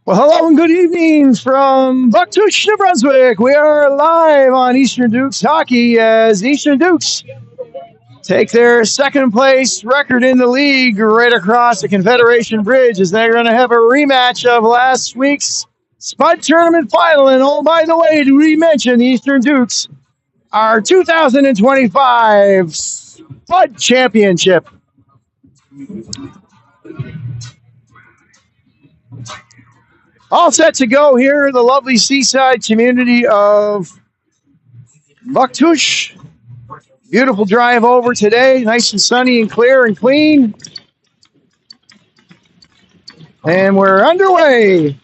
Well, hello and good evening from Bucktouche, New Brunswick. We are live on Eastern Dukes Hockey as Eastern Dukes take their second place record in the league right across the Confederation Bridge as they're going to have a rematch of last week's Spud Tournament final. And oh, by the way, to re-mention Eastern Dukes, our 2025 Spud Championship. All set to go here in the lovely seaside community of Bucktouche. Beautiful drive over today. Nice and sunny and clear and clean. And we're underway.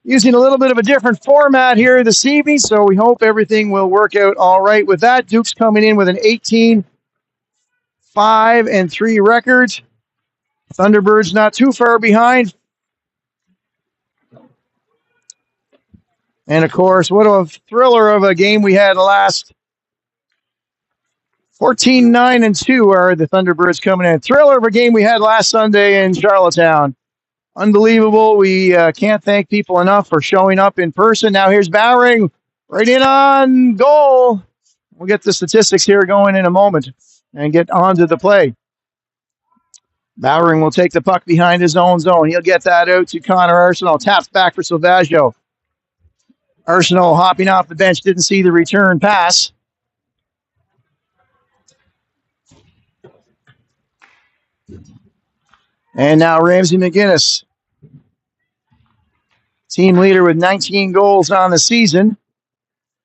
Using a little bit of a different format here this evening, so we hope everything will work out all right with that. Duke's coming in with an 18-5-3 record. Thunderbirds not too far behind. And, of course, what a thriller of a game we had last. 14-9-2 are the Thunderbirds coming in. Thriller of a game we had last Sunday in Charlottetown. Unbelievable. We can't thank people enough for showing up in person. Now here's Bowering right in on goal. We'll get the statistics here going in a moment and get on to the play. Bowering will take the puck behind his own zone. He'll get that out to Connor Arsenault. Taps back for Silvaggio. Arsenault hopping off the bench, didn't see the return pass. And now Ramsey McGinnis, team leader with 19 goals on the season.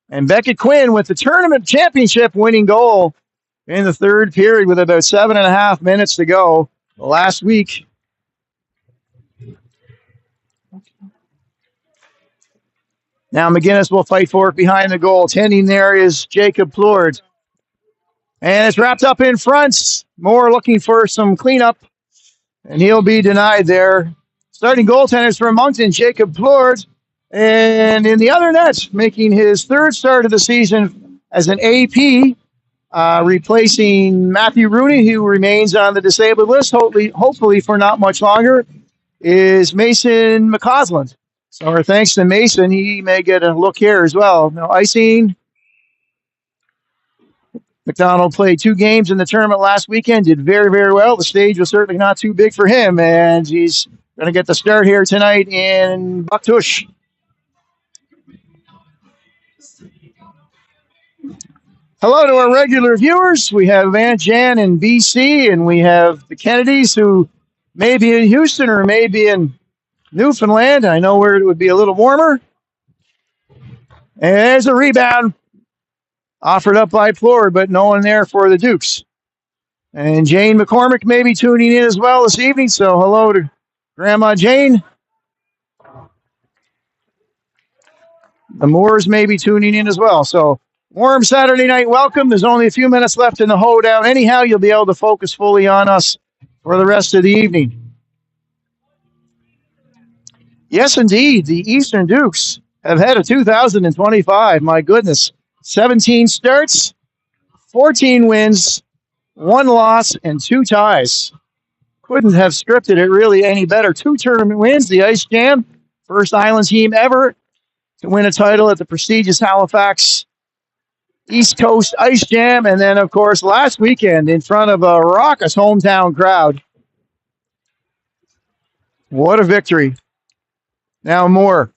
And Beckett Quinn with the tournament championship winning goal in the third period with about 7.5 minutes to go. Last week, now McGinnis will fight for it behind the goal. Tending there is Jacob Plourde. And it's wrapped up in front. Moore looking for some cleanup. And he'll be denied there. Starting goaltenders for Moncton, Jacob Plourde. And in the other net, making his third start of the season as an AP, replacing Matthew Rooney, who remains on the disabled list, hopefully for not much longer, is Mason McCausland. So our thanks to Mason. He may get a look here as well. Now, icing. McDonald played 2 games in the tournament last weekend, did very, very well. The stage was certainly not too big for him, and he's going to get the start here tonight in Bucktouche. Hello to our regular viewers. We have Aunt Jan in BC, and we have the Kennedys who may be in Houston or may be in Newfoundland. I know where it would be a little warmer. And there's a rebound offered up by Plourde, but no one there for the Dukes. And Jane McCormick may be tuning in as well this evening, so hello to Grandma Jane. The Moores may be tuning in as well. So warm Saturday night welcome. There's only a few minutes left in the hoedown. Anyhow, you'll be able to focus fully on us for the rest of the evening. Yes, indeed, the Eastern Dukes have had a 2025. My goodness. 17 starts, 14 wins, 1 loss, and 2 ties. Couldn't have scripted it really any better. 2 tournament wins, the Ice Jam, first Island team ever to win a title at the prestigious Halifax East Coast Ice Jam. And then, of course, last weekend in front of a raucous hometown crowd. What a victory. Now Moore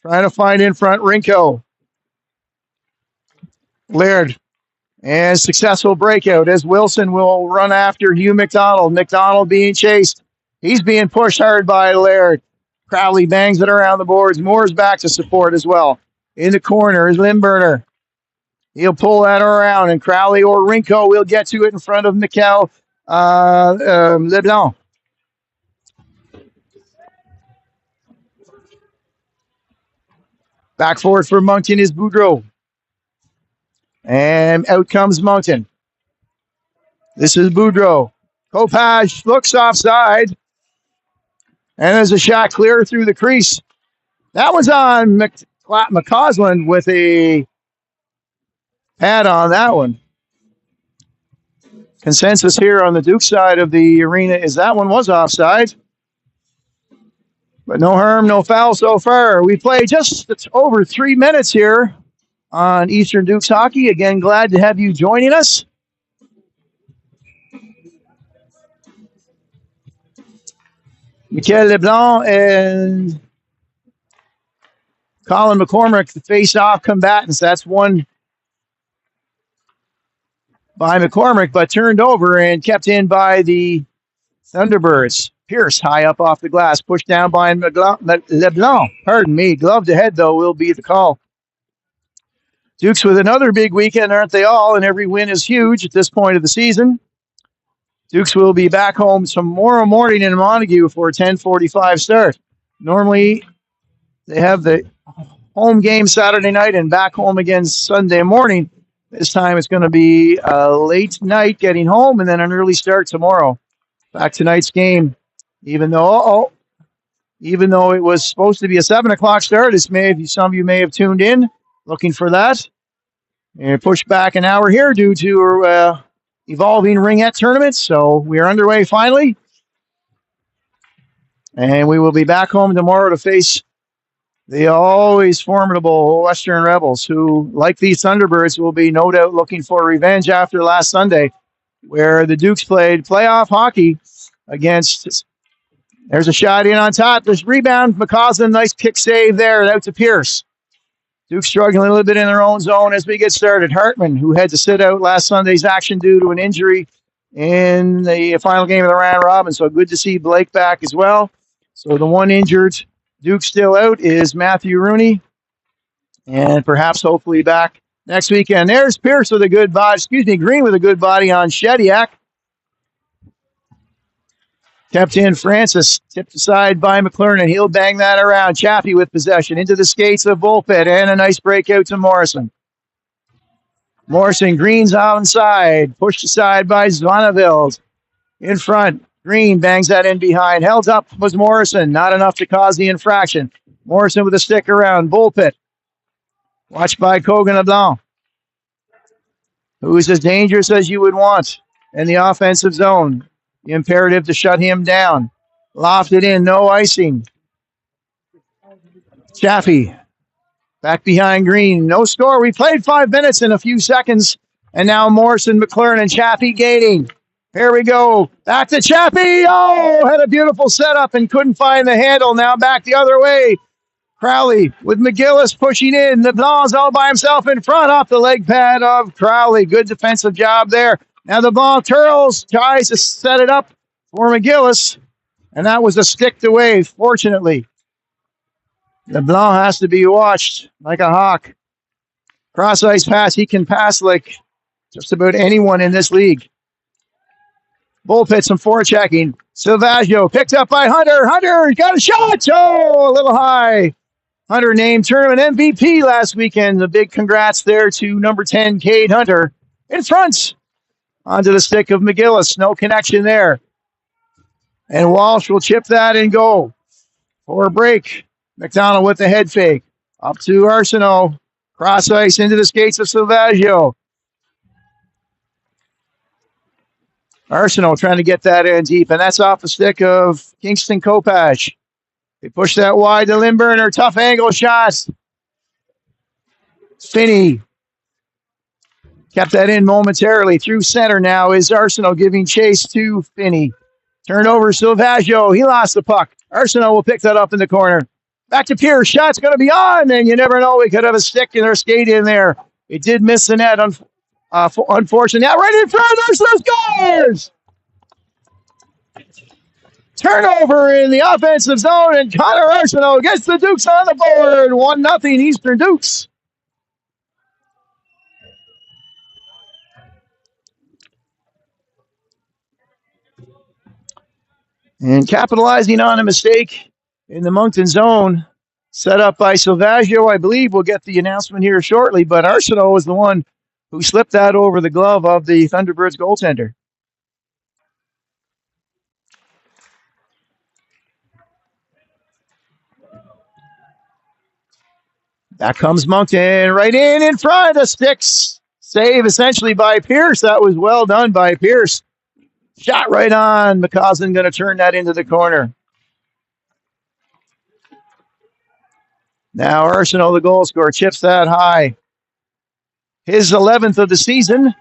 trying to find in front Rinko. Laird, and successful breakout as Wilson will run after Hugh McDonald. McDonald being chased. He's being pushed hard by Laird. Crowley bangs it around the boards. Moore's back to support as well. In the corner is Limburner. He'll pull that around, and Crowley or Rinko will get to it in front of Mikel Leblanc. Back forward for Moncton is Boudreau. And out comes Moncton. This is Boudreau. Kopaj looks offside. And there's a shot clear through the crease. That was on McCausland with a pad on that one. Consensus here on the Duke side of the arena is that one was offside. But no harm, no foul so far. We play just over 3 minutes here on Eastern Dukes Hockey. Again, glad to have you joining us. Michael Leblanc and Colin McCormick, the face-off combatants. That's one by McCormick, but turned over and kept in by the Thunderbirds. Pierce high up off the glass, pushed down by Leblanc. Pardon me. Glove to head, though, will be the call. Dukes with another big weekend, aren't they all? And every win is huge at this point of the season. Dukes will be back home tomorrow morning in Montague for a 10:45 start. Normally, they have the home game Saturday night and back home again Sunday morning. This time it's going to be a late night getting home and then an early start tomorrow. Back tonight's game, even though it was supposed to be a 7 o'clock start, some of you may have tuned in looking for that. And pushed back an hour here due to evolving ringette tournaments. So we are underway finally. And we will be back home tomorrow to face the always formidable Western Rebels, who, like these Thunderbirds, will be no doubt looking for revenge after last Sunday, where the Dukes played playoff hockey against. There's a shot in on top. There's rebound. McCausland, nice kick save there, and out to Pierce. Dukes struggling a little bit in their own zone as we get started. Hartman, who had to sit out last Sunday's action due to an injury in the final game of the round robin, so good to see Blake back as well. So the one injured Duke still out is Matthew Rooney, and perhaps hopefully back next weekend. There's Pierce with a good body, Green with a good body on Shediak. Kept in Francis, tipped aside by McLernan. He'll bang that around. Chappie with possession into the skates of Bullpit, and a nice breakout to Morrison. Morrison, Green's onside, pushed aside by Zvonaville. In front, Green bangs that in behind. Held up was Morrison, not enough to cause the infraction. Morrison with a stick around. Bullpit, watched by Kogan LeBlanc, who's as dangerous as you would want in the offensive zone. Imperative to shut him down. Lofted in, no icing. Chaffee back behind Green. No score. We played 5 minutes in a few seconds. And now Morrison, McLaren, and Chaffee gaining. Here we go. Back to Chaffee. Oh, had a beautiful setup and couldn't find the handle. Now back the other way. Crowley with McGillis pushing in. LeBlanc's all by himself in front off the leg pad of Crowley. Good defensive job there. Now the ball tries to set it up for McGillis, and that was a sticked away, fortunately. LeBlanc has to be watched like a hawk. Cross-ice pass, he can pass like just about anyone in this league. Bullpit, some forechecking. Silvaggio picked up by Hunter. Hunter got a shot! Oh, a little high. Hunter named tournament MVP last weekend. A big congrats there to number 10, Cade Hunter. In front. Onto the stick of McGillis. No connection there. And Walsh will chip that and go for a break. McDonald with the head fake. Up to Arsenault. Cross ice into the skates of Silvaggio. Arsenault trying to get that in deep. And that's off the stick of Kingston Kopach. They push that wide to Lindberner. Tough angle shot. Finney. Kept that in momentarily. Through center now is Arsenault giving chase to Finney. Turnover, Silvaggio. He lost the puck. Arsenault will pick that up in the corner. Back to Pierce. Shot's going to be on, and you never know. We could have a stick in our skate in there. It did miss the net, unfortunately. Now right in front, Arsenault scores! Turnover in the offensive zone, and Connor Arsenault gets the Dukes on the board. 1-0 Eastern Dukes. And capitalizing on a mistake in the Moncton zone, set up by Silvaggio, I believe we'll get the announcement here shortly, but Arsenault was the one who slipped that over the glove of the Thunderbirds goaltender. Back comes Moncton, right in front of sticks. Save essentially by Pierce. That was well done by Pierce. Shot right on. McCausland going to turn that into the corner. Now Arsenault, the goal scorer, chips that high. His 11th of the season.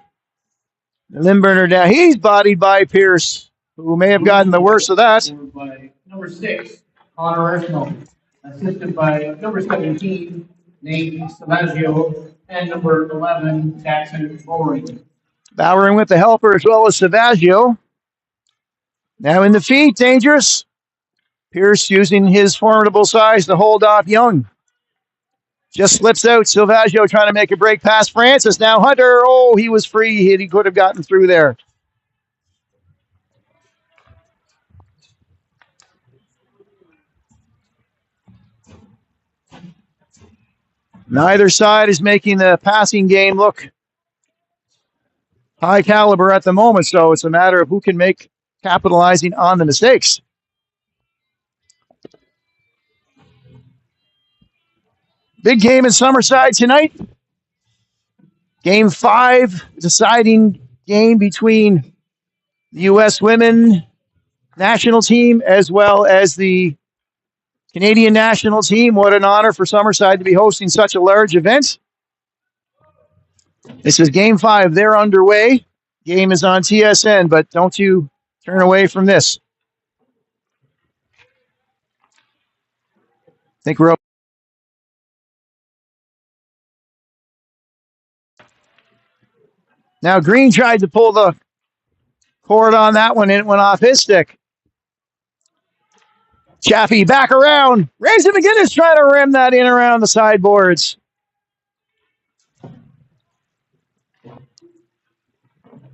Limburner down. He's bodied by Pierce, who may have gotten the worst of that. By number 6, Connor Arsenault. Assisted by number 17, Nate Savaggio, and number 11, Jackson Bowering. Bowering with the helper as well as Savaggio. Now in the feet, dangerous. Pierce using his formidable size to hold off Young. Just slips out. Savaggio trying to make a break past Francis. Now Hunter, oh, he was free. He could have gotten through there. Neither side is making the passing game look high caliber at the moment, so it's a matter of who can make capitalizing on the mistakes. Big game in Summerside tonight. Game 5, deciding game between the U.S. women national team as well as the Canadian national team. What an honor for Summerside to be hosting such a large event. This is Game 5. They're underway. Game is on TSN, but don't you turn away from this. I think we're up. Now Green tried to pull the cord on that one, and it went off his stick. Chaffee back around. Ramsey McGinnis trying to rim that in around the sideboards.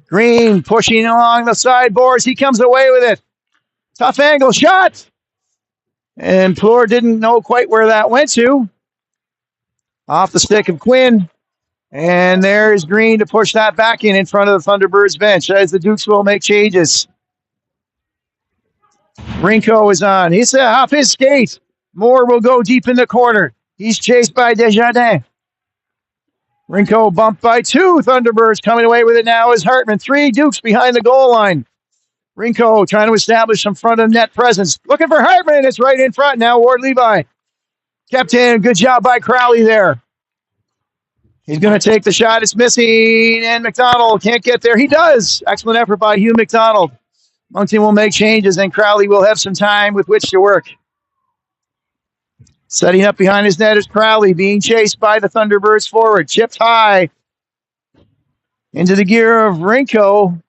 Green pushing along the sideboards. He comes away with it. Tough angle shot. And Plur didn't know quite where that went to. Off the stick of Quinn. And there's Green to push that back in front of the Thunderbirds bench as the Dukes will make changes. Rinko is on. He's off his skate. Moore will go deep in the corner. He's chased by Desjardins. Rinko bumped by 2. Thunderbirds coming away with it now is Hartman. 3 Dukes behind the goal line. Rinko trying to establish some front of net presence. Looking for Hartman. It's right in front now. Ward Levi kept in. Good job by Crowley there. He's going to take the shot. It's missing. And McDonald can't get there. He does. Excellent effort by Hugh McDonald. Moncton will make changes, and Crowley will have some time with which to work. Setting up behind his net is Crowley, being chased by the Thunderbirds forward. Chipped high into the gear of Rinko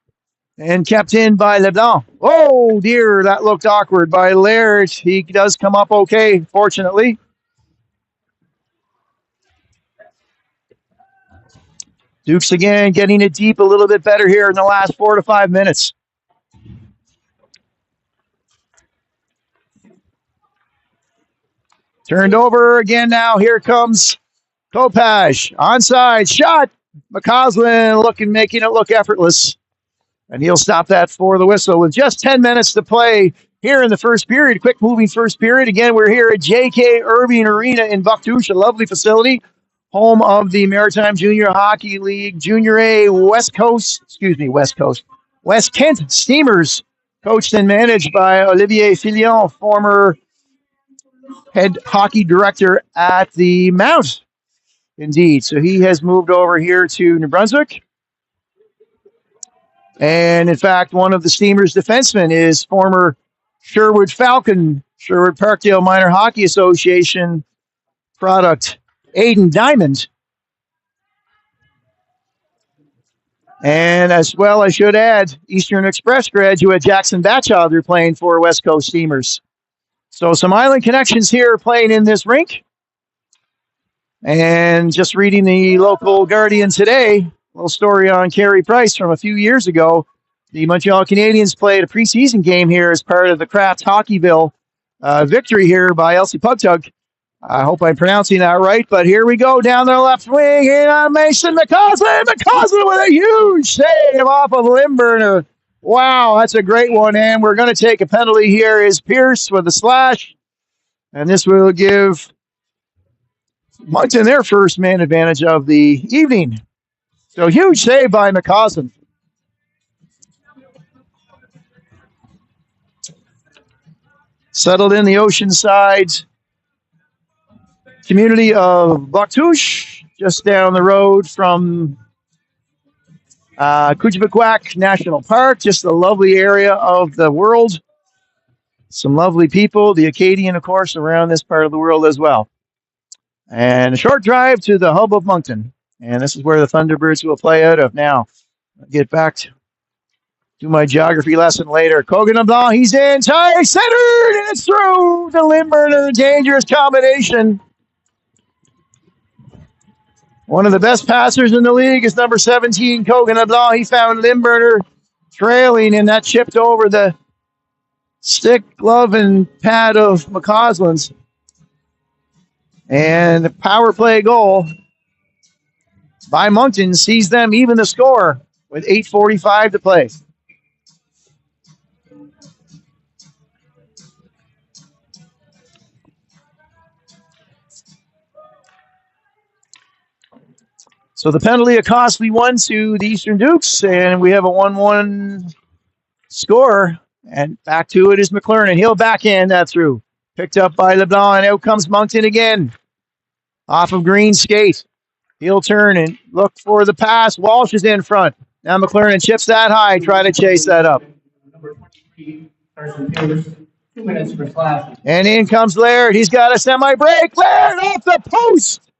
and kept in by Leblanc. Oh, dear, that looked awkward by Laird. He does come up okay, fortunately. Dukes again getting it deep a little bit better here in the last 4 to 5 minutes. Turned over again now. Here comes Kopaj. Onside shot. McCausland making it look effortless. And he'll stop that for the whistle with just 10 minutes to play here in the first period. Quick moving first period. Again, we're here at J.K. Irving Arena in Bucktouche, a lovely facility. Home of the Maritime Junior Hockey League Junior A West Kent Steamers, coached and managed by Olivier Filion, former head hockey director at the Mount. Indeed. So he has moved over here to New Brunswick. And in fact, one of the Steamers' defensemen is former Sherwood Falcon, Sherwood Parkdale Minor Hockey Association product, Aiden Diamond. And as well, I should add, Eastern Express graduate Jackson Batchelder playing for West Coast Steamers. So some island connections here playing in this rink. And just reading the local Guardian today, a little story on Carey Price from a few years ago. The Montreal Canadiens played a preseason game here as part of the Kraft Hockeyville victory here by Elsie Pugtug. I hope I'm pronouncing that right, but here we go down the left wing. In on Mason McCausland. McCausland with a huge save off of Limburner. Wow, that's a great one, and we're going to take a penalty here. Is Pierce with a slash, and this will give Moncton their first man advantage of the evening. So huge save by McCausland. Settled in the Oceanside community of Bouctouche, just down the road from Kouchibikwak National Park, just a lovely area of the world. Some lovely people, the Acadian, of course, around this part of the world as well. And a short drive to the hub of Moncton. And this is where the Thunderbirds will play out of now. I'll get back to my geography lesson later. Kogan LeBlanc, he's in, tie centered, and it's through the Limburner. Dangerous combination. One of the best passers in the league is number 17, Kogan LeBlanc. He found Limburner trailing, and that chipped over the stick, glove, and pad of McCausland's. And the power play goal by Moncton sees them even the score with 8:45 to play. So the penalty, a costly one to the Eastern Dukes, and we have a 1-1 score. And back to it is McLernan. He'll backhand that through. Picked up by LeBlanc, and out comes Moncton again. Off of Green's skate. He'll turn and look for the pass. Walsh is in front. Now McLernan chips that high, try to chase that up. Number 23, Carson Pierce, 2 minutes for Slash. And in comes Laird. He's got a semi-break. Laird off the post.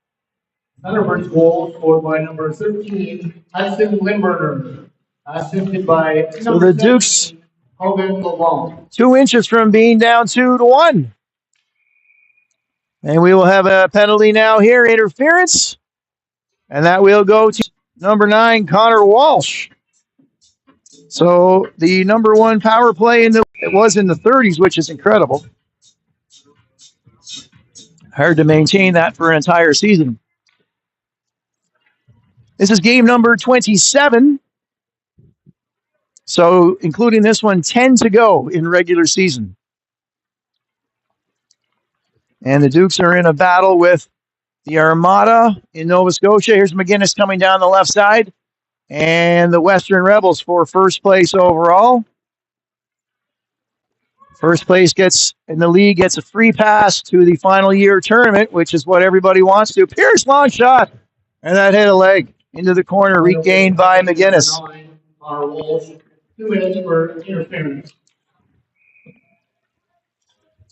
Thunderbirds goal scored by number 13, Hudson Limburner, assisted by So the Dukes, Kogan LeBlanc. 2 inches from being down 2-1. And we will have a penalty now here, interference. And that will go to number 9, Connor Walsh. So the number 1 power play it was in the 30s, which is incredible. Hard to maintain that for an entire season. This is game number 27. So including this one, 10 to go in regular season. And the Dukes are in a battle with the Armada in Nova Scotia. Here's McGinnis coming down the left side. And the Western Rebels for first place overall. First place in the league gets a free pass to the final year tournament, which is what everybody wants to. Pierce, long shot. And that hit a leg into the corner, regained by McGinnis. 2 minutes for interference.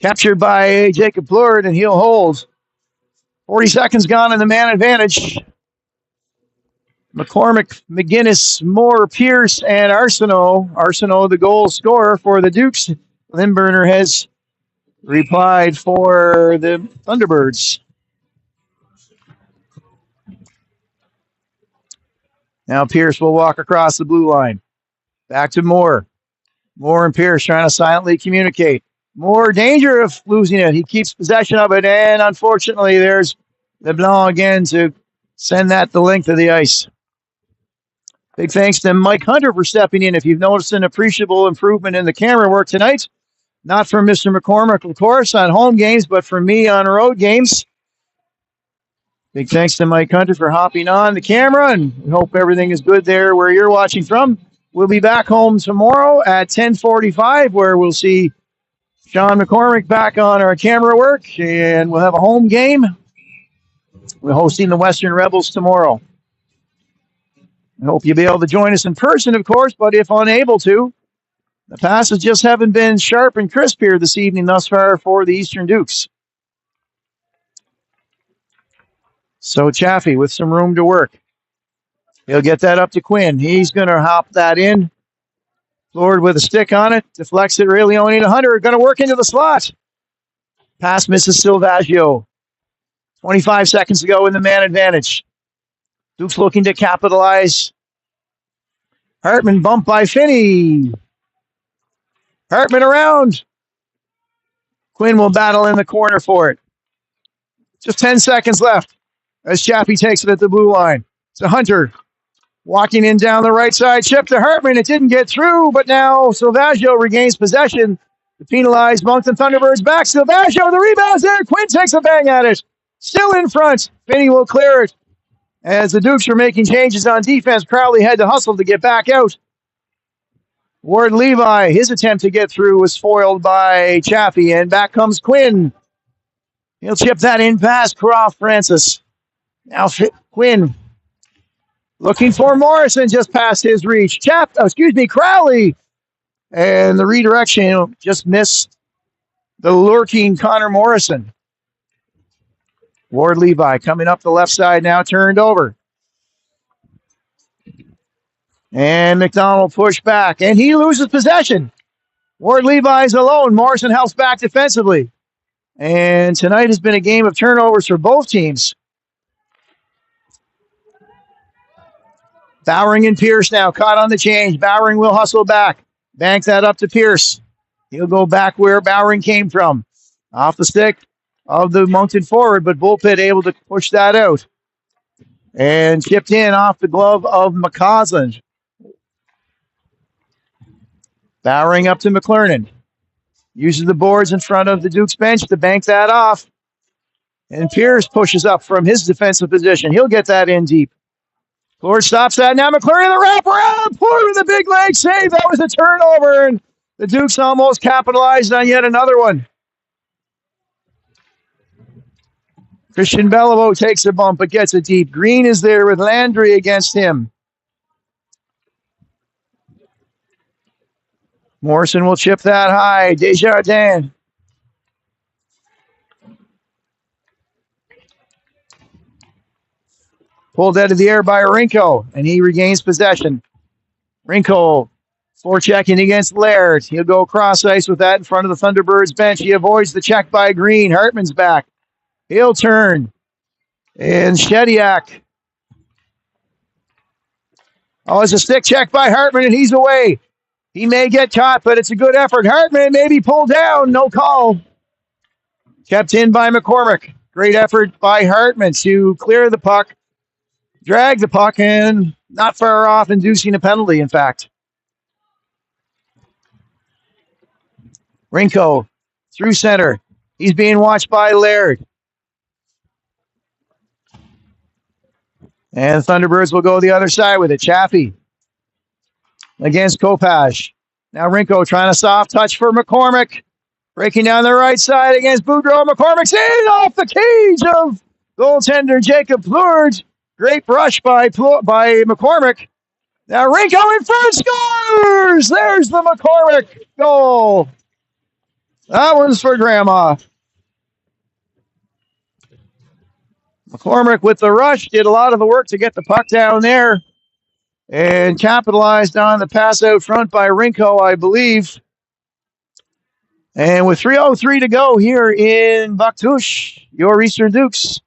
Captured by Jacob Plord, and he'll hold. 40 seconds gone in the man advantage. McCormick, McGinnis, Moore, Pierce, and Arsenault. Arsenault, the goal scorer for the Dukes. Limburner has replied for the Thunderbirds. Now Pierce will walk across the blue line. Back to Moore. Moore and Pierce trying to silently communicate. Moore, danger of losing it. He keeps possession of it, and unfortunately, there's LeBlanc again to send that the length of the ice. Big thanks to Mike Hunter for stepping in. If you've noticed an appreciable improvement in the camera work tonight, not from Mr. McCormick, of course, on home games, but from me on road games. Big thanks to Mike Hunter for hopping on the camera, and we hope everything is good there where you're watching from. We'll be back home tomorrow at 10:45, where we'll see Sean McCormick back on our camera work, and we'll have a home game. We're hosting the Western Rebels tomorrow. I hope you'll be able to join us in person, of course, but if unable to, the passes just haven't been sharp and crisp here this evening thus far for the Eastern Dukes. So Chaffee with some room to work. He'll get that up to Quinn. He's going to hop that in. Lord with a stick on it. Deflects it. Really only to Hunter. Going to work into the slot. Pass misses Silvaggio. 25 seconds to go in the man advantage. Dukes looking to capitalize. Hartman bumped by Finney. Hartman around. Quinn will battle in the corner for it. Just 10 seconds left as Chaffee takes it at the blue line. To Hunter. Walking in down the right side. Chip to Hartman. It didn't get through, but now Silvaggio regains possession. The penalized Moncton Thunderbirds back. Silvaggio, the rebound's there. Quinn takes a bang at it. Still in front. Finney will clear it. As the Dukes were making changes on defense, Crowley had to hustle to get back out. Ward Levi, his attempt to get through was foiled by Chaffee, and back comes Quinn. He'll chip that in past Croft Francis. Now Quinn looking for Morrison just past his reach. Crowley. And the redirection just missed the lurking Connor Morrison. Ward Levi coming up the left side now, turned over. And McDonald pushed back, and he loses possession. Ward Levi's alone. Morrison helps back defensively. And tonight has been a game of turnovers for both teams. Bowering and Pierce now caught on the change. Bowering will hustle back. Bank that up to Pierce. He'll go back where Bowering came from. Off the stick of the Moncton forward, but Bullpit able to push that out. And chipped in off the glove of McCausland. Bowering up to McClernand. Uses the boards in front of the Duke's bench to bank that off. And Pierce pushes up from his defensive position. He'll get that in deep. Lord stops that. Now McClernand the wraparound. Poor with a big leg save. That was a turnover. And the Dukes almost capitalized on yet another one. Christian Beliveau takes a bump but gets it deep. Green is there with Landry against him. Morrison will chip that high. Desjardins. Pulled out of the air by Rinko, and he regains possession. Rinko forechecking against Laird. He'll go cross ice with that in front of the Thunderbirds bench. He avoids the check by Green. Hartman's back. He'll turn. And Shediak. Oh, it's a stick check by Hartman, and he's away. He may get caught, but it's a good effort. Hartman may be pulled down. No call. Kept in by McCormick. Great effort by Hartman to clear the puck. Drag the puck, and not far off, inducing a penalty, in fact. Rinko through center. He's being watched by Laird. And the Thunderbirds will go the other side with it. Chaffee against Kopach. Now Rinko trying to soft touch for McCormick. Breaking down the right side against Boudreau. McCormick's in off the cage of goaltender Jacob Plourde. Great brush by McCormick. Now Rinko in front scores! There's the McCormick goal. That one's for Grandma. McCormick with the rush did a lot of the work to get the puck down there and capitalized on the pass out front by Rinko, I believe. And with 3:03 to go here in Bactouche, your Eastern Dukes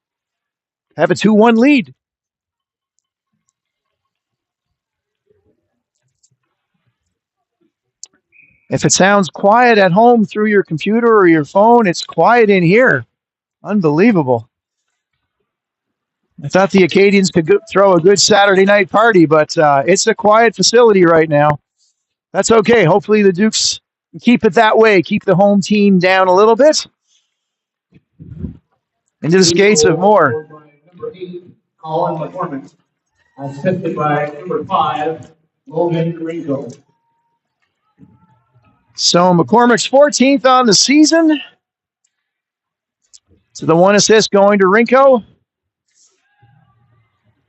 have a 2-1 lead. If it sounds quiet at home through your computer or your phone, it's quiet in here. Unbelievable. I thought the Acadians could throw a good Saturday night party, but it's a quiet facility right now. That's okay. Hopefully the Dukes can keep it that way, keep the home team down a little bit. Into the skates of Moore. Number 8, Colin McCormick. Assisted by number 5, Logan Rinko. So McCormick's 14th on the season. So the one assist going to Rinko.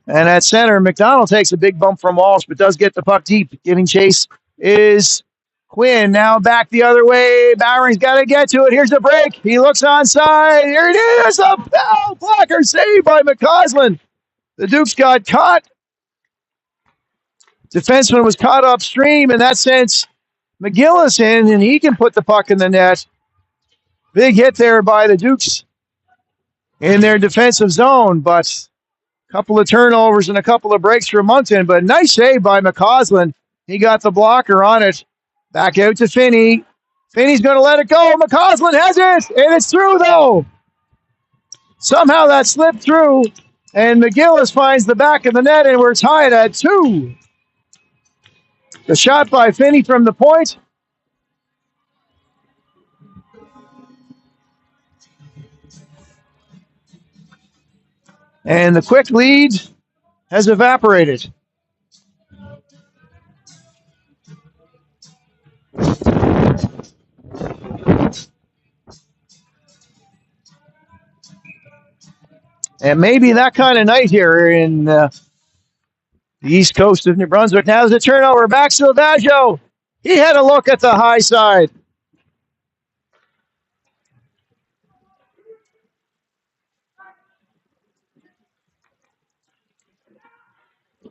And at center, McDonald takes a big bump from Walsh, but does get the puck deep. Giving chase is Quinn. Now back the other way. Bowering's got to get to it. Here's the break. He looks onside. Here it is. A blocker save by McCausland. The Dukes got caught. Defenseman was caught upstream, and that sends McGillis in, and he can put the puck in the net. Big hit there by the Dukes in their defensive zone, but a couple of turnovers and a couple of breaks for Moncton, but nice save by McCausland. He got the blocker on it. Back out to Finney. Finney's going to let it go. McCausland has it, and it's through, though. Somehow that slipped through, and McGillis finds the back of the net, and we're tied at 2. The shot by Finney from the point. And the quick lead has evaporated. And maybe that kind of night here in the east coast of New Brunswick. Now there's a turnover. Back to Silvaggio. He had a look at the high side.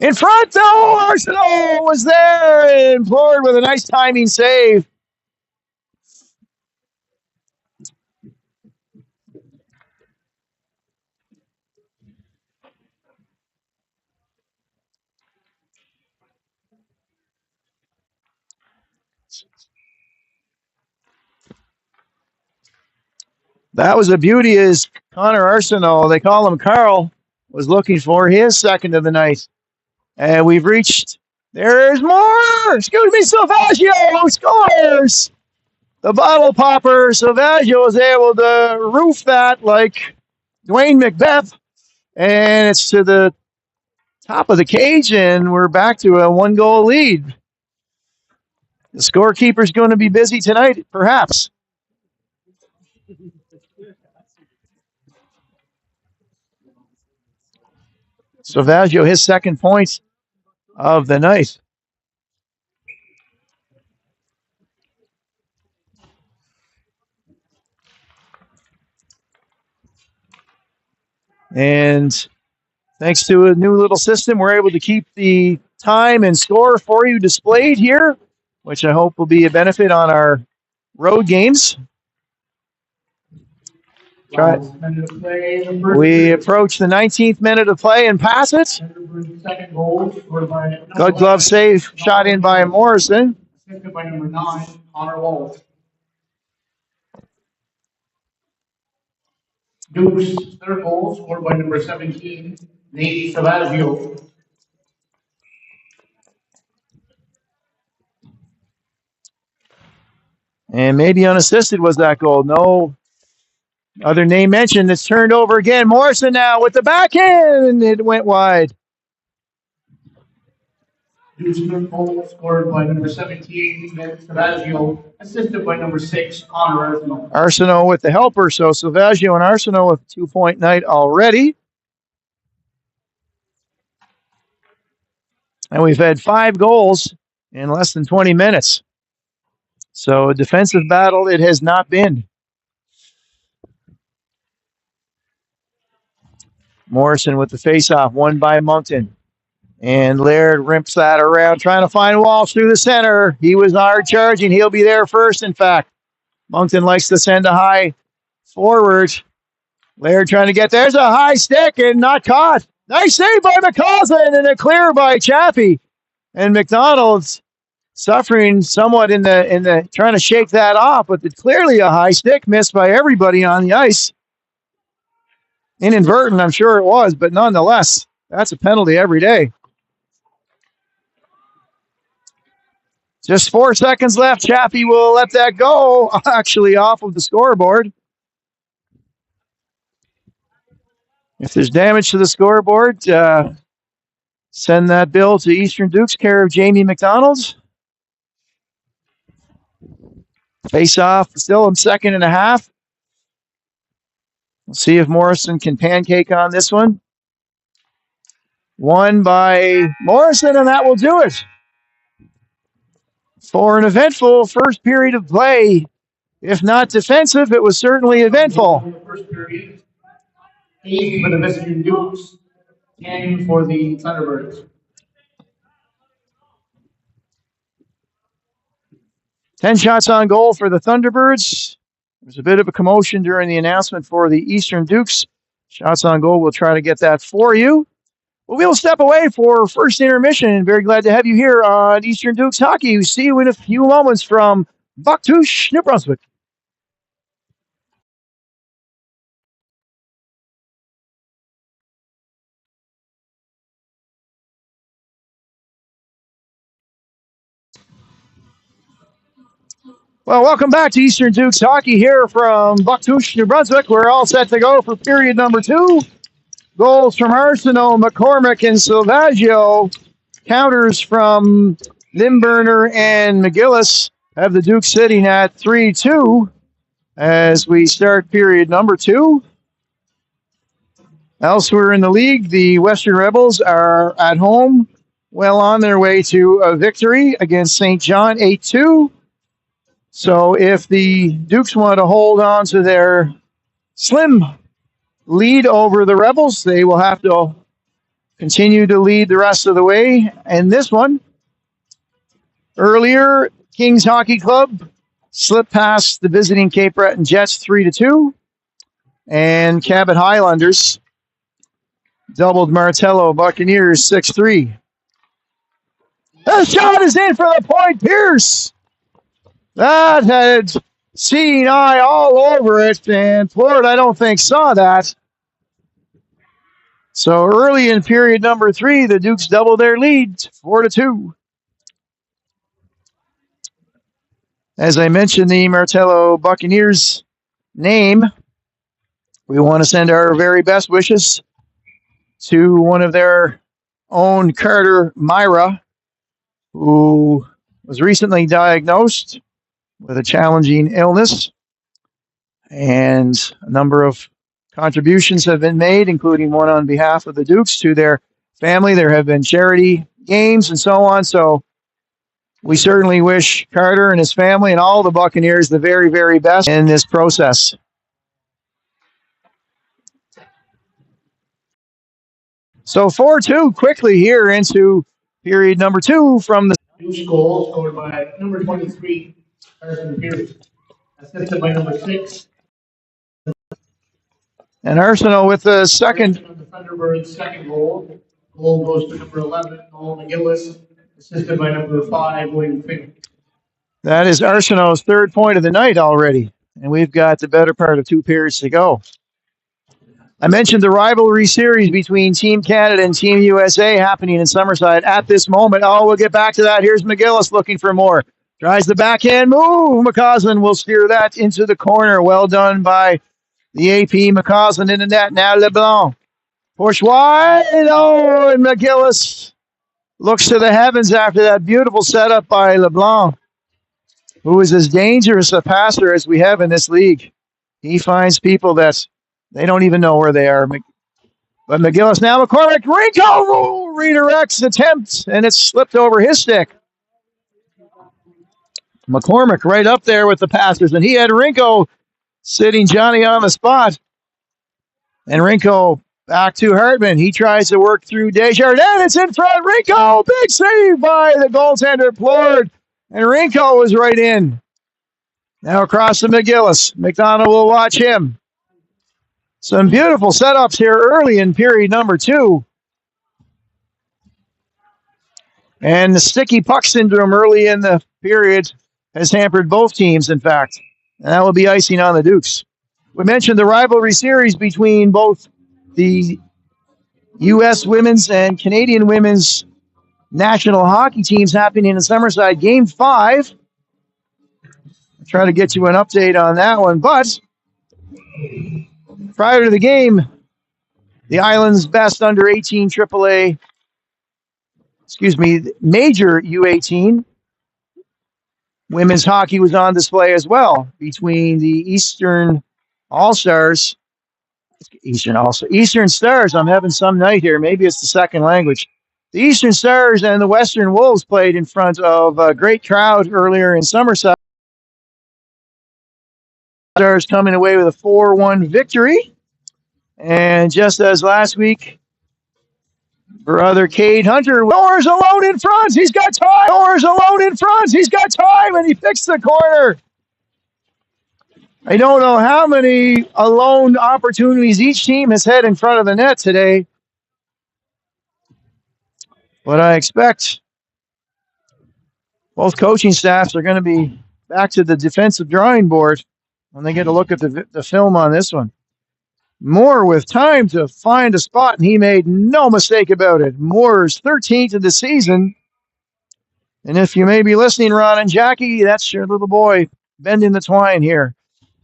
In front, though, Arsenault was there and Plord with a nice timing save. That was a beauty as Connor Arsenault, they call him Carl, was looking for his second of the night. And we've reached, there's more! Excuse me, Silvaggio scores! The bottle popper, Silvaggio was able to roof that like Dwayne Macbeth. And it's to the top of the cage, and we're back to a one-goal lead. The scorekeeper's going to be busy tonight, perhaps. Silvaggio, his second point of the night. And thanks to a new little system, we're able to keep the time and score for you displayed here, which I hope will be a benefit on our road games. We approach the 19th minute of play and pass it. Good glove save, shot in by Morrison. Assisted by number 9, Connor Wolf. Duke's third goal scored by number 17, Nate Silvaggio. And maybe unassisted was that goal. No other name mentioned. It's turned over again. Morrison now with the backhand, and it went wide. Duke's third goal scored by number 17, Nate Silvaggio, assisted by number 6, Connor Arsenault. Arsenault with the helper, so Silvaggio and Arsenault with a 2-point night already. And we've had 5 goals in less than 20 minutes. So a defensive battle it has not been. Morrison with the faceoff, won by Moncton. And Laird rimps that around, trying to find Walsh through the center. He was hard charging. He'll be there first, in fact. Moncton likes to send a high forward. Laird trying to get there's a high stick and not caught. Nice save by McCausland and a clear by Chappie. And McDonald's suffering somewhat in the trying to shake that off, but it's clearly a high stick missed by everybody on the ice. Inadvertent, I'm sure it was, but nonetheless, that's a penalty every day. Just 4 seconds left. Chappie will let that go, actually off of the scoreboard. If there's damage to the scoreboard, send that bill to Eastern Dukes, care of Jamie McDonald's. Face off, still in second and a half. We'll see if Morrison can pancake on this one. Won by Morrison, and that will do it. For an eventful first period of play, if not defensive, it was certainly eventful. First period, 8 for the Eastern Dukes, 10 for the Thunderbirds. 10 shots on goal for the Thunderbirds. There was a bit of a commotion during the announcement for the Eastern Dukes. Shots on goal, we'll try to get that for you. Well, we'll step away for first intermission. Very glad to have you here on Eastern Dukes Hockey. We'll see you in a few moments from Bucktouche, New Brunswick. Well, welcome back to Eastern Dukes Hockey here from Bucktouche, New Brunswick. We're all set to go for period number 2. Goals from Arsenault, McCormick, and Silvaggio. Counters from Limburner and McGillis have the Dukes sitting at 3-2 as we start period number 2. Elsewhere in the league, the Western Rebels are at home, well on their way to a victory against St. John, 8-2. So if the Dukes want to hold on to their slim lead over the Rebels, they will have to continue to lead the rest of the way. And this one, earlier, Kings Hockey Club slipped past the visiting Cape Breton Jets 3-2. And Cabot Highlanders doubled Martello Buccaneers 6-3. The shot is in for the point, Pierce. That had seeing eye all over it, and Florida, I don't think, saw that. So early in period number 3, the Dukes double their lead, 4-2. As I mentioned, the Martello Buccaneers name, we want to send our very best wishes to one of their own, Carter Myra, who was recently diagnosed with a challenging illness. And a number of contributions have been made, including one on behalf of the Dukes to their family. There have been charity games and so on. So we certainly wish Carter and his family and all the Buccaneers the very, very best in this process. So 4-2 quickly here into period number 2 from the Deuce goal scored by number 23, Carson Pierce. Assisted by number 6. and Arsenal with the second. The Thunderbirds' second goal. Goal goes to number 11, Noel McGillis. Assisted by number 5, William Fink. That is Arsenal's third point of the night already. And we've got the better part of 2 periods to go. I mentioned the rivalry series between Team Canada and Team USA happening in Summerside at this moment. Oh, we'll get back to that. Here's McGillis looking for more. Tries the backhand move. McCausland will steer that into the corner. Well done by the AP. McCausland in the net. Now LeBlanc. Push wide. Oh, and McGillis looks to the heavens after that beautiful setup by LeBlanc, who is as dangerous a passer as we have in this league. He finds people that they don't even know where they are. But McGillis now, McCormick, Rinko redirects attempt, and it's slipped over his stick. McCormick right up there with the passers, and he had Rinko sitting Johnny on the spot. And Rinko back to Hartman. He tries to work through Desjardins. It's in front. Rinko, big save by the goaltender, Plord. And Rinko was right in. Now across to McGillis. McDonald will watch him. Some beautiful setups here early in period number 2. And the sticky puck syndrome early in the period has hampered both teams, in fact. And that will be icing on the Dukes. We mentioned the rivalry series between both the U.S. women's and Canadian women's national hockey teams happening in Summerside. Game 5. I'll try to get you an update on that one. But prior to the game, the Island's best under 18 AAA, major U18 women's hockey was on display as well between the Eastern Stars. I'm having some night here. Maybe it's the second language. The Eastern Stars and the Western Wolves played in front of a great crowd earlier in Summerside. Stars coming away with a 4-1 victory. And just as last week, brother Cade Hunter, Norris alone in front. He's got time. And he fixed the corner. I don't know how many alone opportunities each team has had in front of the net today, but I expect both coaching staffs are going to be back to the defensive drawing board when they get a look at the film on this one. Moore with time to find a spot, and he made no mistake about it. Moore's 13th of the season. And if you may be listening, Ron and Jackie, that's your little boy bending the twine here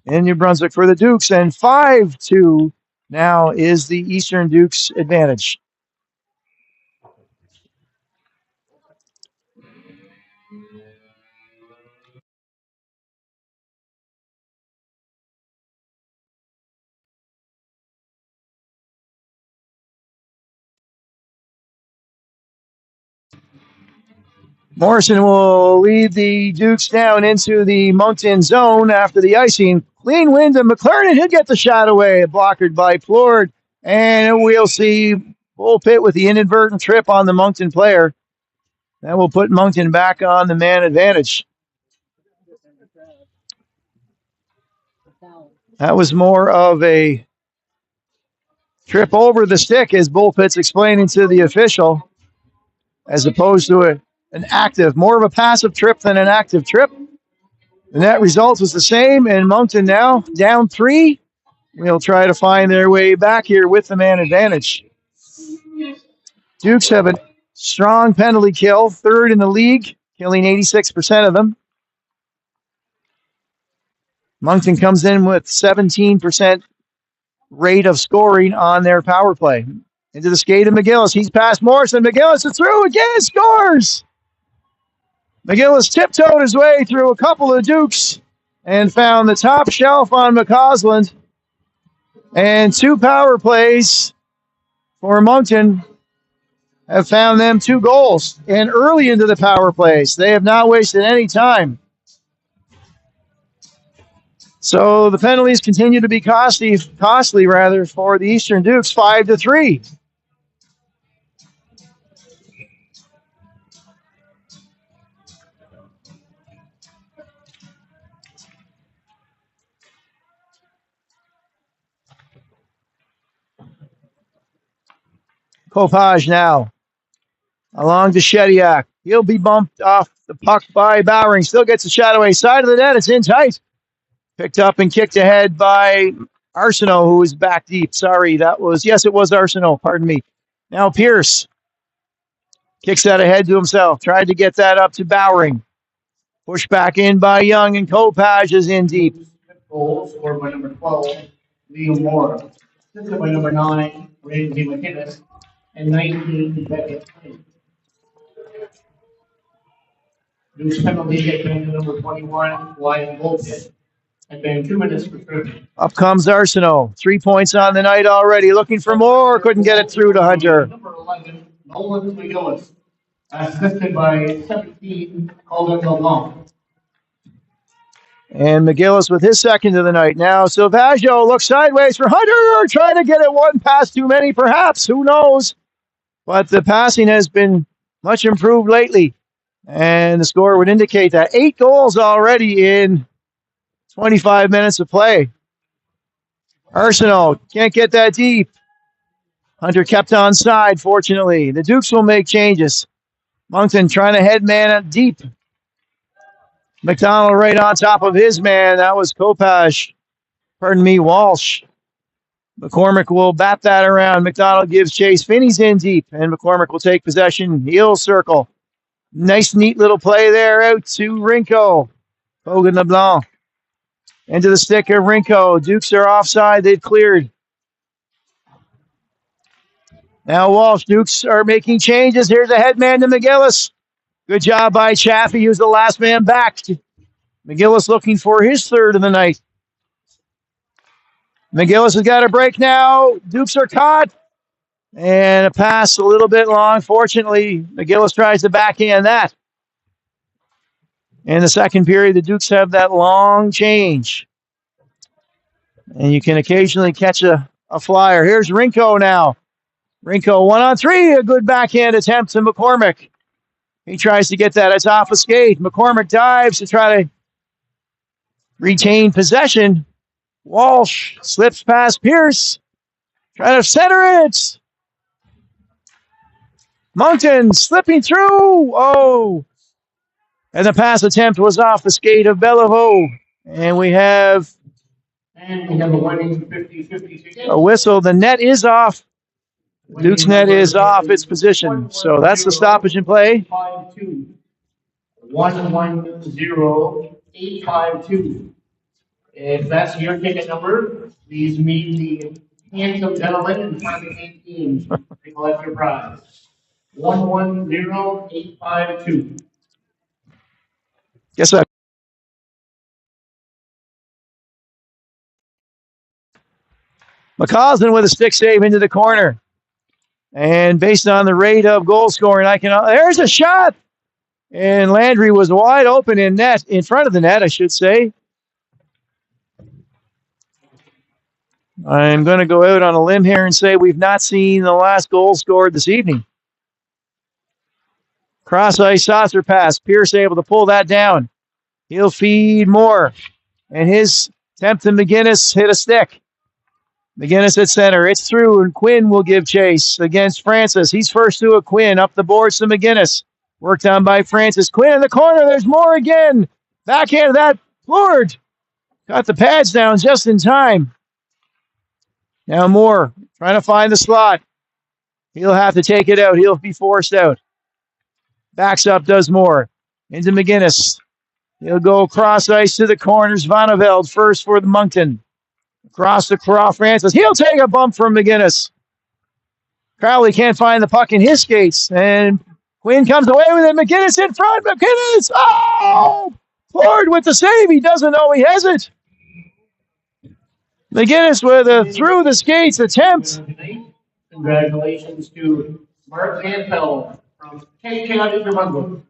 in New Brunswick for the Dukes. And 5-2 now is the Eastern Dukes advantage. Morrison will lead the Dukes down into the Moncton zone after the icing. Clean wind and McLaren. He'll get the shot away. Blocked by Plord. And we'll see Bull Pit with the inadvertent trip on the Moncton player. That will put Moncton back on the man advantage. That was more of a trip over the stick, as Bull Pit's explaining to the official, as opposed to an active, more of a passive trip than an active trip. The net result was the same, and Moncton now down 3. We'll try to find their way back here with the man advantage. Dukes have a strong penalty kill, 3rd in the league, killing 86% of them. Moncton comes in with 17% rate of scoring on their power play. Into the skate of McGillis. He's past Morrison. McGillis is through again, scores! McGillis tiptoed his way through a couple of Dukes and found the top shelf on McCausland. And 2 power plays for Moncton have found them 2 goals. And early into the power plays, they have not wasted any time. So the penalties continue to be costly for the Eastern Dukes, 5-3. Kopaj now along to Shediak. He'll be bumped off the puck by Bowering. Still gets a shot away. Side of the net. It's in tight. Picked up and kicked ahead by Arsenault, who is back deep. Sorry, it was Arsenault. Pardon me. Now Pierce kicks that ahead to himself. Tried to get that up to Bowering. Pushed back in by Young, and Kopaj is in deep. Goal scored by number 12, Leo Moore. Assisted by number 9, Ramsey McInnes, and 19, Beckett. Dukes penalty gets to number 21, Wyatt Bullpit. And then 2 minutes for tripping. Up comes Arsenault. 3 points on the night already. Looking for more. Couldn't get it through to Hunter. Number 11, Nolan McGillis. Assisted by 17, Colin LeBlanc. And McGillis with his 2nd of the night. Now Silvaggio looks sideways for Hunter. Trying to get it one pass too many, perhaps. Who knows? But the passing has been much improved lately. And the score would indicate that 8 goals already in 25 minutes of play. Arsenault can't get that deep. Hunter kept on side, fortunately. The Dukes will make changes. Moncton trying to head man up deep. McDonald right on top of his man. That was Walsh. McCormick will bat that around. McDonald gives chase. Finney's in deep, and McCormick will take possession. He'll circle. Nice, neat little play there out to Rinko. Hogan LeBlanc. Into the stick of Rinko. Dukes are offside. They've cleared. Now Walsh. Dukes are making changes. Here's a headman to McGillis. Good job by Chaffee, who's the last man back. McGillis looking for his 3rd of the night. McGillis has got a break now. Dukes are caught. And a pass a little bit long. Fortunately, McGillis tries to backhand that. In the second period, the Dukes have that long change. And you can occasionally catch a flyer. Here's Rinko now. Rinko 1-on-3. A good backhand attempt to McCormick. He tries to get that. It's off a skate. McCormick dives to try to retain possession. Walsh slips past Pierce. Trying to center it. Moncton slipping through. Oh. And the pass attempt was off the skate of Bellevaux. And we have a winning 50-50 a whistle. The net is off. Duke's net is off its position. So that's the stoppage in play. 5-2. 110-852. If that's your ticket number, please meet the handsome gentleman in front of the 18 to collect your prize. 110-852. Guess what? McCausland with a stick save into the corner. And based on the rate of goal scoring, there's a shot. And Landry was wide open in front of the net, I should say. I'm going to go out on a limb here and say we've not seen the last goal scored this evening. Cross-ice saucer pass. Pierce able to pull that down. He'll feed Moore. And his attempt to McGinnis hit a stick. McGinnis at center. It's through, and Quinn will give chase against Francis. He's first to a Quinn. Up the boards to McGinnis. Worked on by Francis. Quinn in the corner. There's Moore again. Backhand of that. Lord. Got the pads down just in time. Now Moore trying to find the slot. He'll have to take it out. He'll be forced out. Backs up, does Moore. Into McGinnis. He'll go cross ice to the corners. Vonneveld first for the Moncton. Across the Croft Francis. He'll take a bump from McGinnis. Crowley can't find the puck in his skates. And Quinn comes away with it. McGinnis in front. McGinnis! Oh! Ford with the save. He doesn't know he has it. McGinnis with a through the skates attempt. Congratulations to Mark Anfeld from Cape County, Vermont.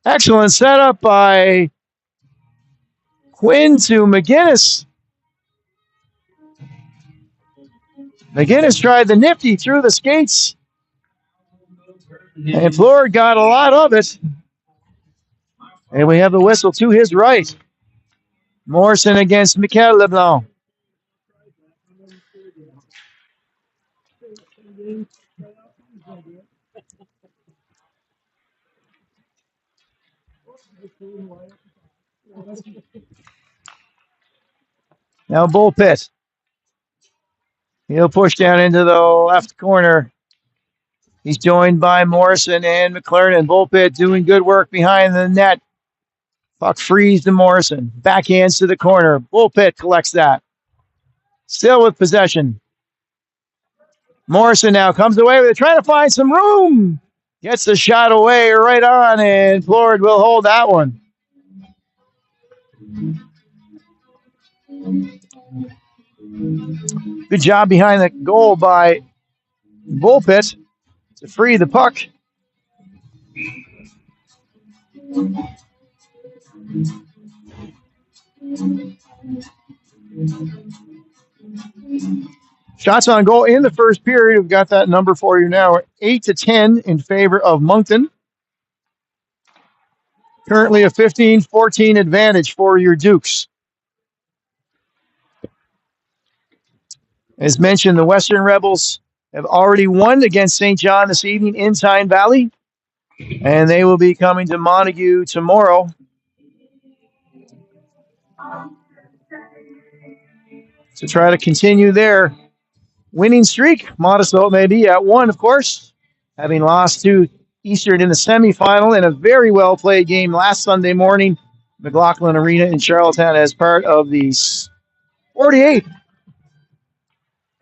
Excellent setup by Quinn to McGinnis. McGinnis tried the nifty through the skates. And Fleur got a lot of it. And we have the whistle to his right. Morrison against Michael Leblanc. Now Bull Pit. He'll push down into the left corner. He's joined by Morrison and McLernan. Bull Pit doing good work behind the net. Puck frees to Morrison. Backhands to the corner. Bull Pit collects that. Still with possession. Morrison now comes away with it, trying to find some room. Gets the shot away right on, and Flord will hold that one. Good job behind the goal by Bull Pit to free the puck. Shots on goal in the first period. We've got that number for you now. 8-10 in favor of Moncton. Currently a 15-14 advantage for your Dukes. As mentioned, the Western Rebels have already won against St. John this evening in Tyne Valley. And they will be coming to Montague tomorrow. To try to continue their winning streak. Modest though it may be at 1, of course. Having lost to Eastern in the semifinal in a very well-played game last Sunday morning. McLaughlin Arena in Charlottetown as part of the 48th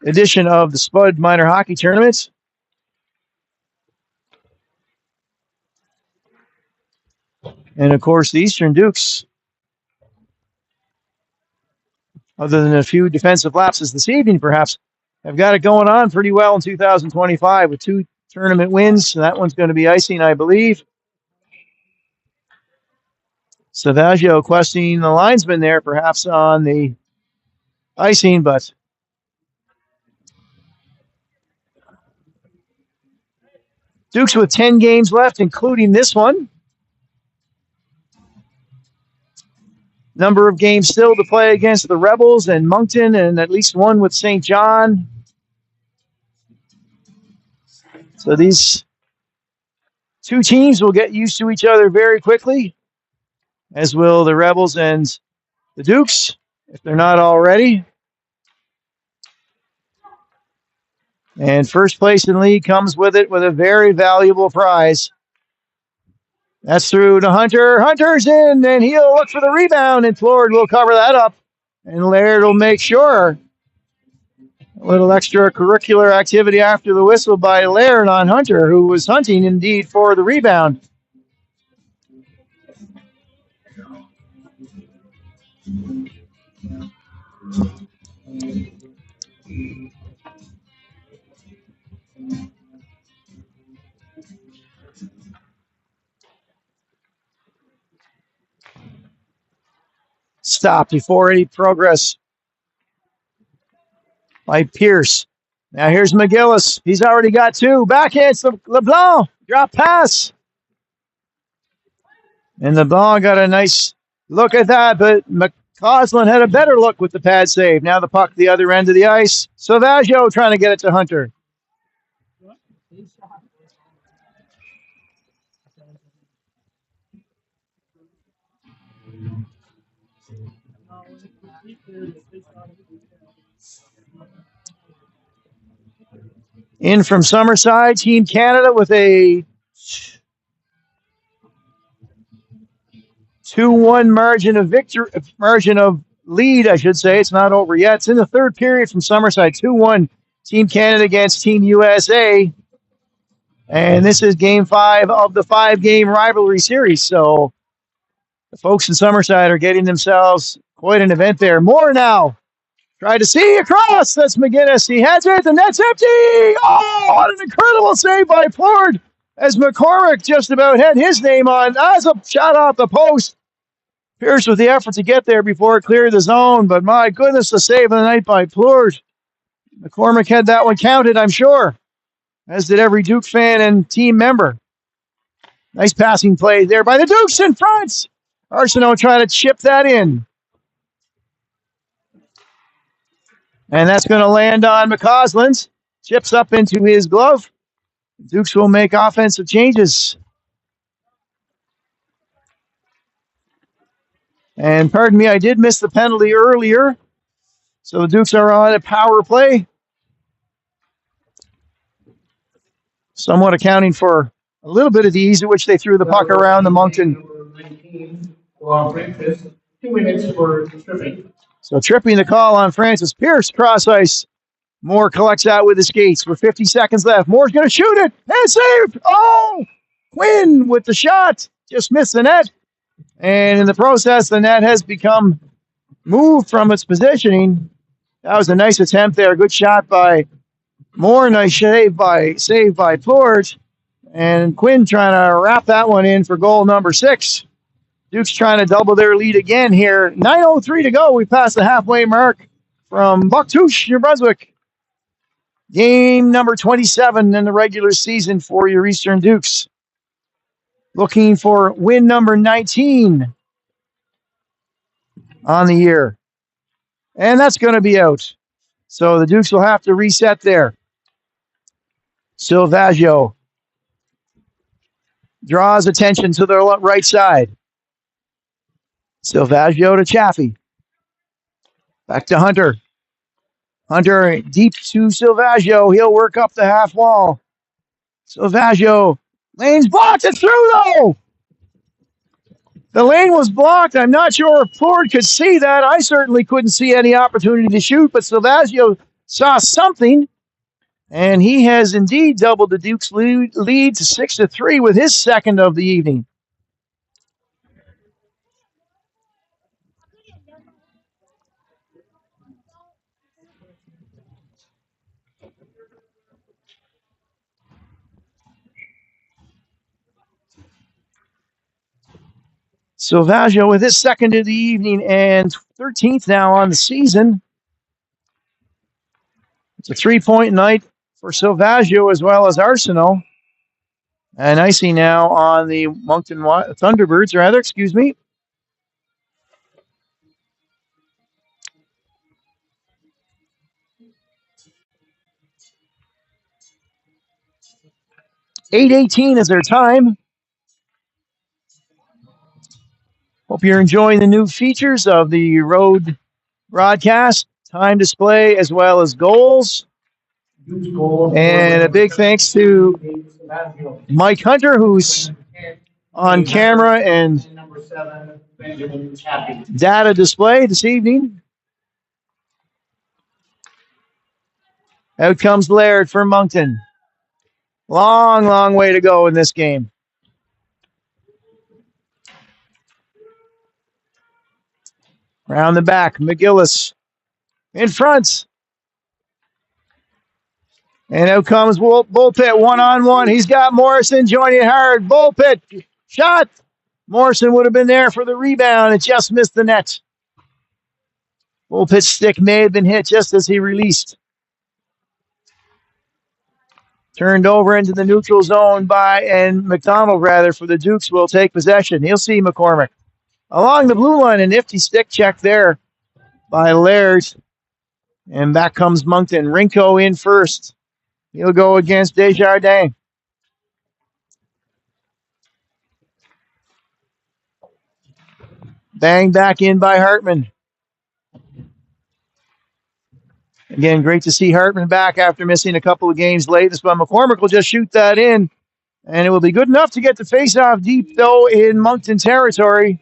edition of the Spud Minor Hockey Tournament. And, of course, the Eastern Dukes, other than a few defensive lapses this evening, perhaps, have got it going on pretty well in 2025 with 2 tournament wins. So that one's going to be icing, I believe. Savaggio questioning the linesman there, perhaps on the icing, but Dukes with 10 games left, including this one. Number of games still to play against the Rebels and Moncton, and at least one with St. John. So these 2 teams will get used to each other very quickly, as will the Rebels and the Dukes, if they're not already. And first place in league comes with it with a very valuable prize. That's through to Hunter. Hunter's in, and he'll look for the rebound, and Flord will cover that up. And Laird will make sure. A little extracurricular activity after the whistle by Laird on Hunter, who was hunting indeed for the rebound. stopped before any progress by Pierce. Now here's McGillis. He's already got two. Backhands to LeBlanc. Drop pass. And LeBlanc got a nice look at that, but McCausland had a better look with the pad save. Now the puck the other end of the ice. Salvaggio trying to get it to Hunter. In from Summerside, Team Canada with a 2-1 margin of lead, I should say. It's not over yet. It's in the third period from Summerside. 2-1 Team Canada against Team USA. And this is game 5 of the 5-game rivalry series. So the folks in Summerside are getting themselves quite an event there. More now. Tried to see across. That's McGinnis. He has it. The net's empty. Oh, what an incredible save by Ford as McCormick just about had his name on as a shot off the post. Pierce with the effort to get there before it cleared the zone, but my goodness, the save of the night by Plord. McCormick had that one counted, I'm sure, as did every Duke fan and team member. Nice passing play there by the Dukes in front. Arsenault trying to chip that in. And that's going to land on McCausland. Chips up into his glove. Dukes will make offensive changes. And pardon me, I did miss the penalty earlier. So the Dukes are on a power play. Somewhat accounting for a little bit of the ease at which they threw the puck around the Moncton. 2 minutes for tripping. So tripping the call on Francis Pierce, cross ice. Moore collects out with his skates with 50 seconds left. Moore's going to shoot it and save. Oh, Quinn with the shot. Just missed the net. And in the process, the net has become moved from its positioning. That was a nice attempt there. Good shot by Moore. Nice save by Plord. And Quinn trying to wrap that one in for goal number 6. Duke's trying to double their lead again here. 9:03 to go. We passed the halfway mark from Bucktouche, New Brunswick. Game number 27 in the regular season for your Eastern Dukes. Looking for win number 19 on the year. And that's going to be out. So the Dukes will have to reset there. Silvaggio draws attention to the right side. Silvaggio to Chaffee. Back to Hunter. Hunter deep to Silvaggio. He'll work up the half wall. Silvaggio. Lane's blocked. It's through, though. The lane was blocked. I'm not sure if Plord could see that. I certainly couldn't see any opportunity to shoot, but Silvaggio saw something, and he has indeed doubled the Dukes' lead to 6-3 with his second of the evening. Silvaggio with his second of the evening and 13th now on the season. It's a 3-point night for Silvaggio as well as Arsenault. And icing now on the Moncton Thunderbirds, excuse me. .818 is their time. Hope you're enjoying the new features of the road broadcast, time display, as well as goals. And a big thanks to Mike Hunter, who's on camera and data display this evening. Out comes Laird for Moncton. Long, long way to go in this game. Around the back, McGillis in front. And out comes Bullpit one-on-one. He's got Morrison joining hard. Bullpit shot. Morrison would have been there for the rebound. It just missed the net. Full pitch stick may have been hit just as he released. Turned over into the neutral zone and McDonald for the Dukes will take possession. He'll see McCormick. Along the blue line, a nifty stick check there by Laird. And back comes Moncton. Rinko in first. He'll go against Desjardins. Bang back in by Hartman. Again, great to see Hartman back after missing a couple of games late. But McCormick will just shoot that in. And it will be good enough to get the face-off deep, though, in Moncton territory.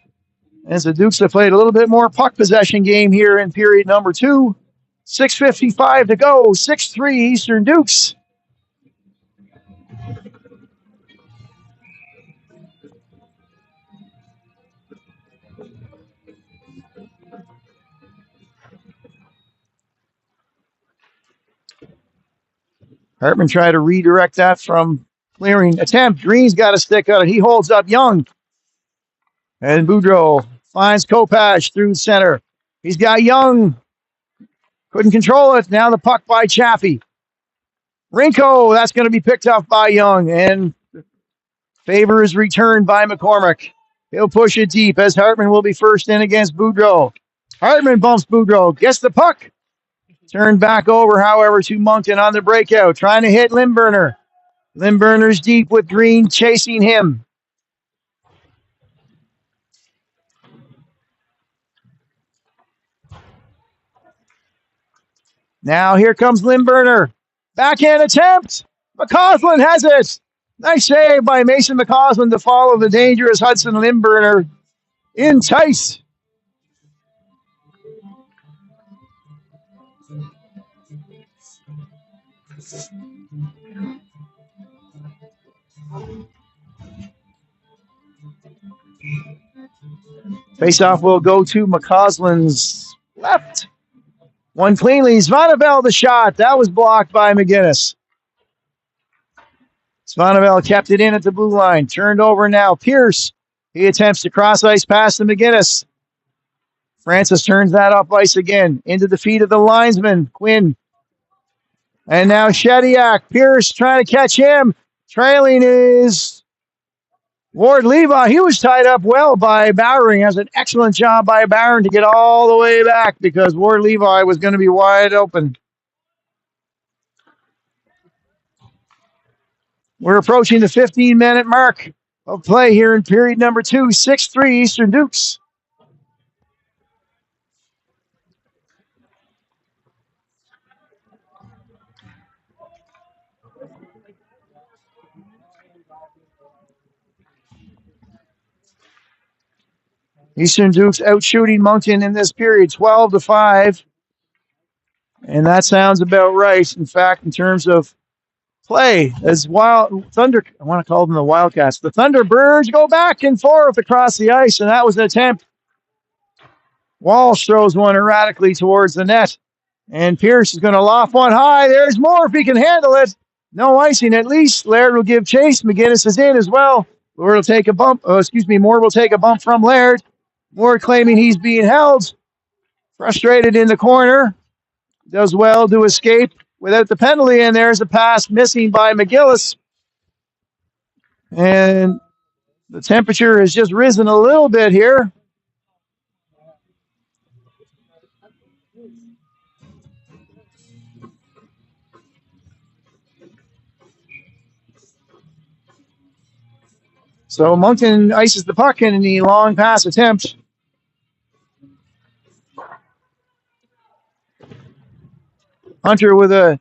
As the Dukes have played a little bit more puck possession game here in period number 2. 6:55 to go. 6-3 Eastern Dukes. Hartman tried to redirect that from clearing attempt. Green's got a stick on it. He holds up Young. And Boudreau finds Kopach through center. He's got Young. Couldn't control it. Now the puck by Chaffee. Rinko, that's going to be picked up by Young. And favor is returned by McCormick. He'll push it deep as Hartman will be first in against Boudreau. Hartman bumps Boudreau. Gets the puck. Turned back over, however, to Moncton on the breakout. Trying to hit Limburner. Limburner's deep with Green chasing him. Now here comes Limburner. Backhand attempt. McCausland has it. Nice save by Mason McCausland to follow the dangerous Hudson Limburner in tight. Faceoff will go to McCausland's left. One cleanly. Svanabel the shot. That was blocked by McGinnis. Svanabel kept it in at the blue line. Turned over now. Pierce. He attempts to cross ice pass to McGinnis. Francis turns that up ice again. Into the feet of the linesman. Quinn. And now Shediak. Pierce trying to catch him. Trailing is Ward Levi. He was tied up well by Bowering. Has an excellent job by Bowering to get all the way back because Ward Levi was going to be wide open. We're approaching the 15-minute mark of play here in period number 2. 6-3 Eastern Dukes. Eastern Dukes outshooting Moncton in this period, 12-5. And that sounds about right. In fact, in terms of play, as I want to call them the Wildcats. The Thunderbirds go back and forth across the ice, and that was an attempt. Walsh throws one erratically towards the net. And Pierce is going to loft one high. There's more if he can handle it. No icing at least. Laird will give chase. McGinnis is in as well. Moore will take a bump from Laird. Moore claiming he's being held. Frustrated in the corner. Does well to escape without the penalty, and there's a pass missing by McGillis. And the temperature has just risen a little bit here. So Moncton ices the puck in the long pass attempt. Hunter with a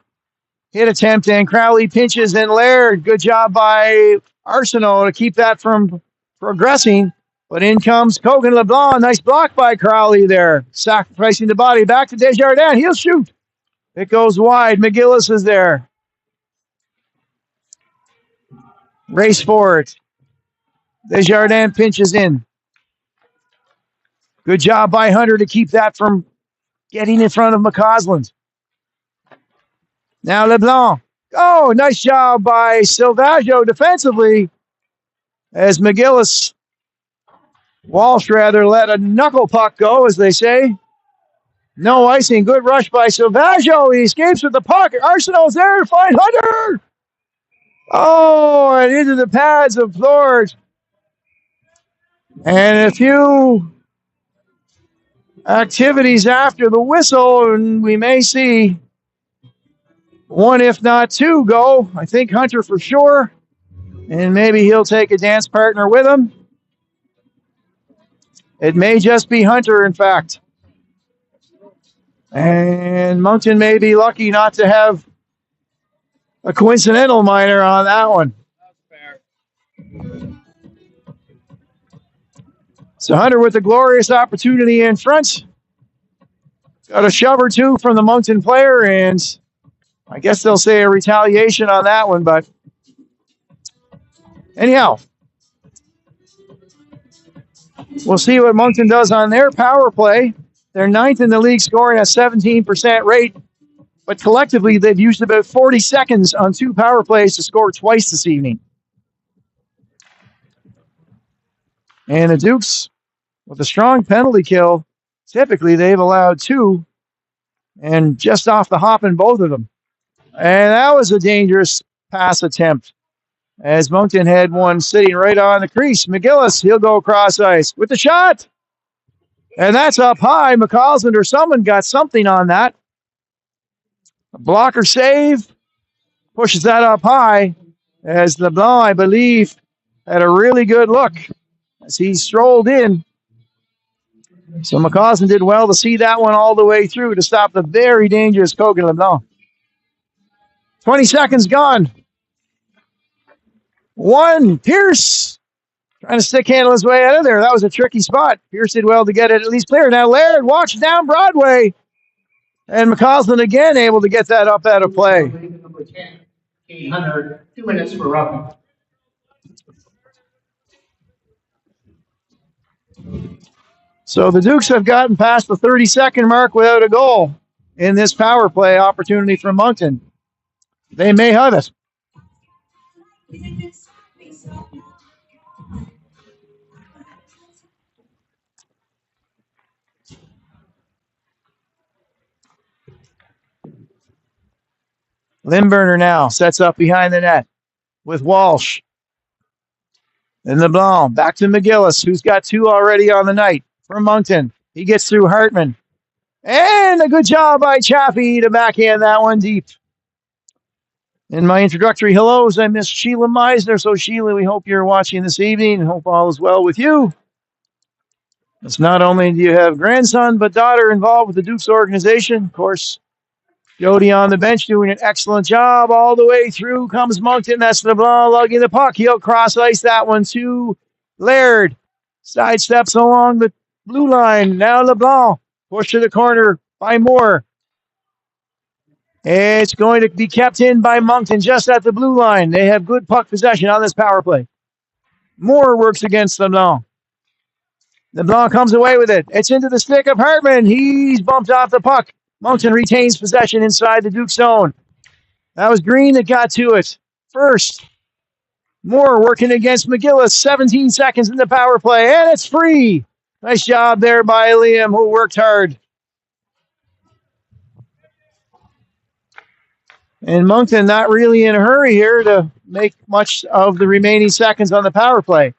hit attempt, and Crowley pinches and Laird. Good job by Arsenault to keep that from progressing. But in comes Kogan LeBlanc. Nice block by Crowley there. Sacrificing the body back to Desjardins. He'll shoot. It goes wide. McGillis is there. Race for it. Desjardins pinches in. Good job by Hunter to keep that from getting in front of McCausland. Now LeBlanc. Oh, nice job by Silvaggio defensively as Walsh let a knuckle puck go, as they say. No icing. Good rush by Silvaggio. He escapes with the puck. Arsenal's there to find Hunter. Oh, and into the pads of Flores. And a few activities after the whistle, and we may see one, if not two, go. I think Hunter for sure. And maybe he'll take a dance partner with him. It may just be Hunter, in fact. And Moncton may be lucky not to have a coincidental minor on that one. So Hunter with a glorious opportunity in front. Got a shove or two from the Moncton player, and I guess they'll say a retaliation on that one, but anyhow, we'll see what Moncton does on their power play. They're ninth in the league, scoring a 17% rate, but collectively they've used about 40 seconds on two power plays to score twice this evening. And the Dukes, with a strong penalty kill, typically they've allowed two, and just off the hop in both of them. And that was a dangerous pass attempt, as Moncton had one sitting right on the crease. McGillis, he'll go cross ice with the shot. And that's up high. McCausland or someone got something on that. A blocker save. Pushes that up high, as LeBlanc, I believe, had a really good look as he strolled in. So McCausland did well to see that one all the way through to stop the very dangerous Kogan LeBlanc. 20 seconds gone. One, Pierce trying to stick handle his way out of there. That was a tricky spot. Pierce did well to get it at least clear. Now Laird walks down Broadway. And McCausland again able to get that up out of play. Number 10, Kate Hunter, 2 minutes for roughing. So the Dukes have gotten past the 30-second mark without a goal in this power play opportunity from Moncton. They may have it. Lindberner now sets up behind the net with Walsh. And LeBlanc back to McGillis, who's got two already on the night from Moncton. He gets through Hartman. And a good job by Chaffee to backhand that one deep. In my introductory hellos, I missed Sheila Meisner. So, Sheila, we hope you're watching this evening and hope all is well with you. It's not only do you have grandson, but daughter involved with the Dukes organization. Of course, Jody on the bench doing an excellent job all the way through. Comes Moncton. That's LeBlanc lugging the puck. He'll cross ice that one to Laird. Sidesteps along the blue line. Now LeBlanc pushed to the corner by Moore. It's going to be kept in by Moncton just at the blue line. They have good puck possession on this power play. Moore works against LeBlanc. LeBlanc comes away with it. It's into the stick of Hartman. He's bumped off the puck. Moncton retains possession inside the Duke zone. That was Green that got to it first. Moore working against McGillis. 17 seconds in the power play, and it's free. Nice job there by Liam, who worked hard. And Moncton not really in a hurry here to make much of the remaining seconds on the power play.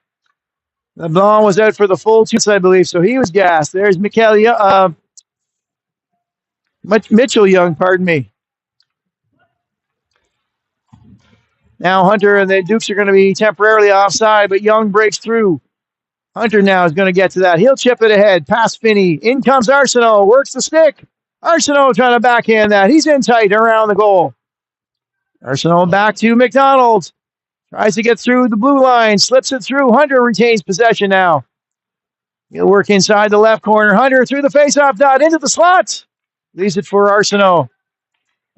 LeBlanc was out for the full 2 minutes, I believe, so he was gassed. There's Mitchell Young, pardon me. Now Hunter and the Dukes are going to be temporarily offside, but Young breaks through. Hunter now is going to get to that. He'll chip it ahead, past Finney. In comes Arsenault, works the stick. Arsenault trying to backhand that. He's in tight around the goal. Arsenault back to McDonald. Tries to get through the blue line, slips it through. Hunter retains possession now. He'll work inside the left corner. Hunter through the faceoff dot into the slot. Leaves it for Arsenault.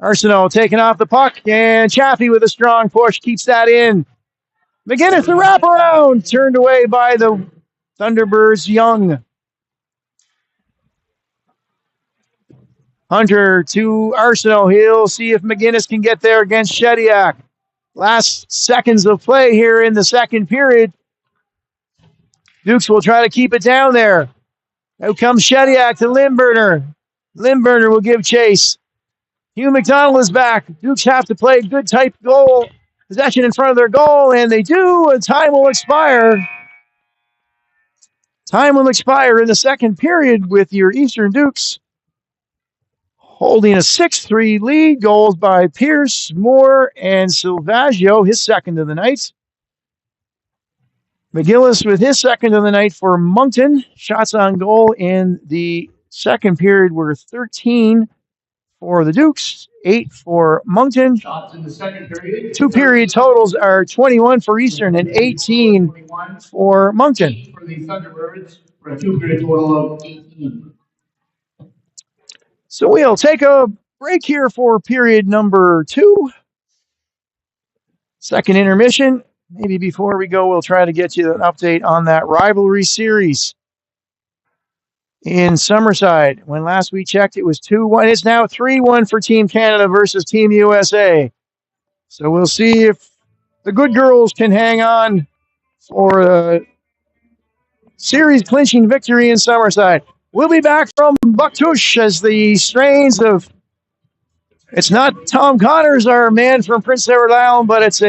Arsenault taking off the puck, and Chaffee with a strong push keeps that in. McGinnis the wraparound, turned away by the Thunderbirds. Young. Hunter to Arsenault. He'll see if McGinnis can get there against Shediak. Last seconds of play here in the second period. Dukes will try to keep it down there. Out comes Shediak to Lindberner. Lindberger will give chase. Hugh McDonald is back. Dukes have to play good type goal possession in front of their goal, and they do, and time will expire. Time will expire in the second period with your Eastern Dukes holding a 6-3 lead. Goals by Pierce, Moore, and Silvaggio, his second of the night. McGillis with his second of the night for Moncton. Shots on goal in the second period were 13 for the Dukes, 8 for Moncton. Shots in the second period. Two period totals are 21 for Eastern and 18 for Moncton. For the Thunderbirds for a two-period total of 18. So we'll take a break here for period number 2. Second intermission. Maybe before we go, we'll try to get you an update on that rivalry series in Summerside. When last we checked, it was 2-1. It's now 3-1 for Team Canada versus Team USA. So we'll see if the good girls can hang on for a series clinching victory in Summerside. We'll be back from Bucktush as the strains of, it's not Tom Connors, our man from Prince Edward Island, but it's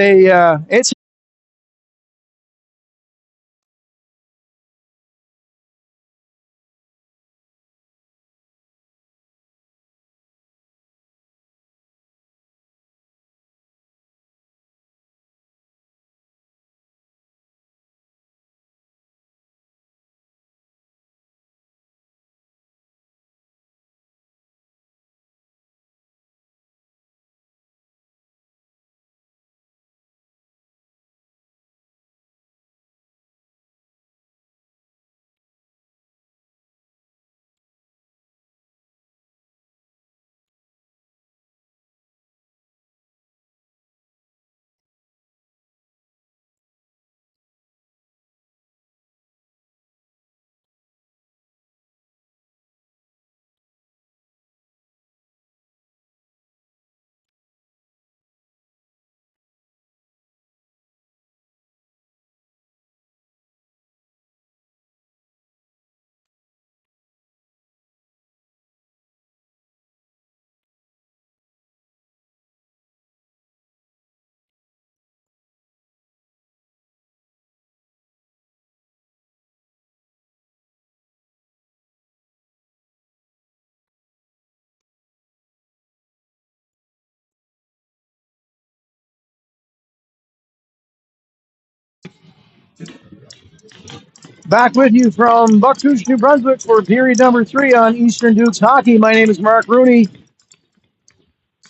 back with you from Bucktush, New Brunswick for period number 3 on Eastern Dukes Hockey. My name is Mark Rooney.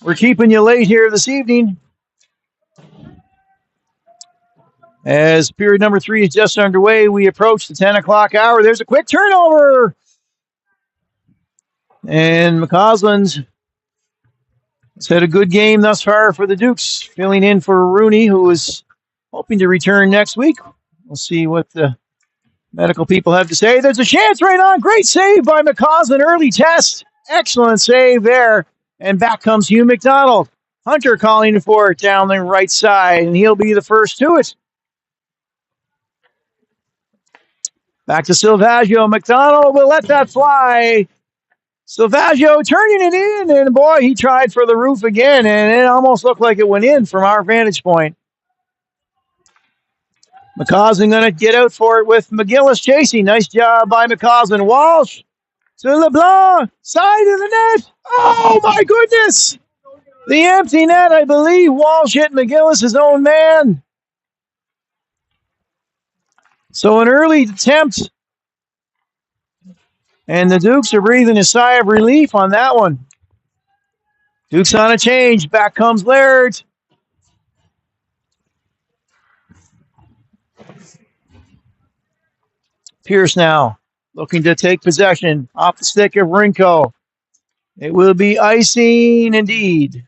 We're keeping you late here this evening. As period number 3 is just underway, we approach the 10 o'clock hour. There's a quick turnover. And McCausland's has had a good game thus far for the Dukes, filling in for Rooney, who is hoping to return next week. We'll see what the medical people have to say. There's a chance right on. Great save by McCausland. Early test. Excellent save there. And back comes Hugh McDonald. Hunter calling for it down the right side, and he'll be the first to it. Back to Silvaggio. McDonald will let that fly. Silvaggio turning it in, and boy, he tried for the roof again, and it almost looked like it went in from our vantage point. McCausland going to get out for it with McGillis chasing. Nice job by McCausland. Walsh to LeBlanc, side of the net. Oh, my goodness. The empty net, I believe. Walsh hit McGillis, his own man. So an early attempt. And the Dukes are breathing a sigh of relief on that one. Dukes on a change. Back comes Laird. Pierce now looking to take possession off the stick of Rinko. It will be icing indeed.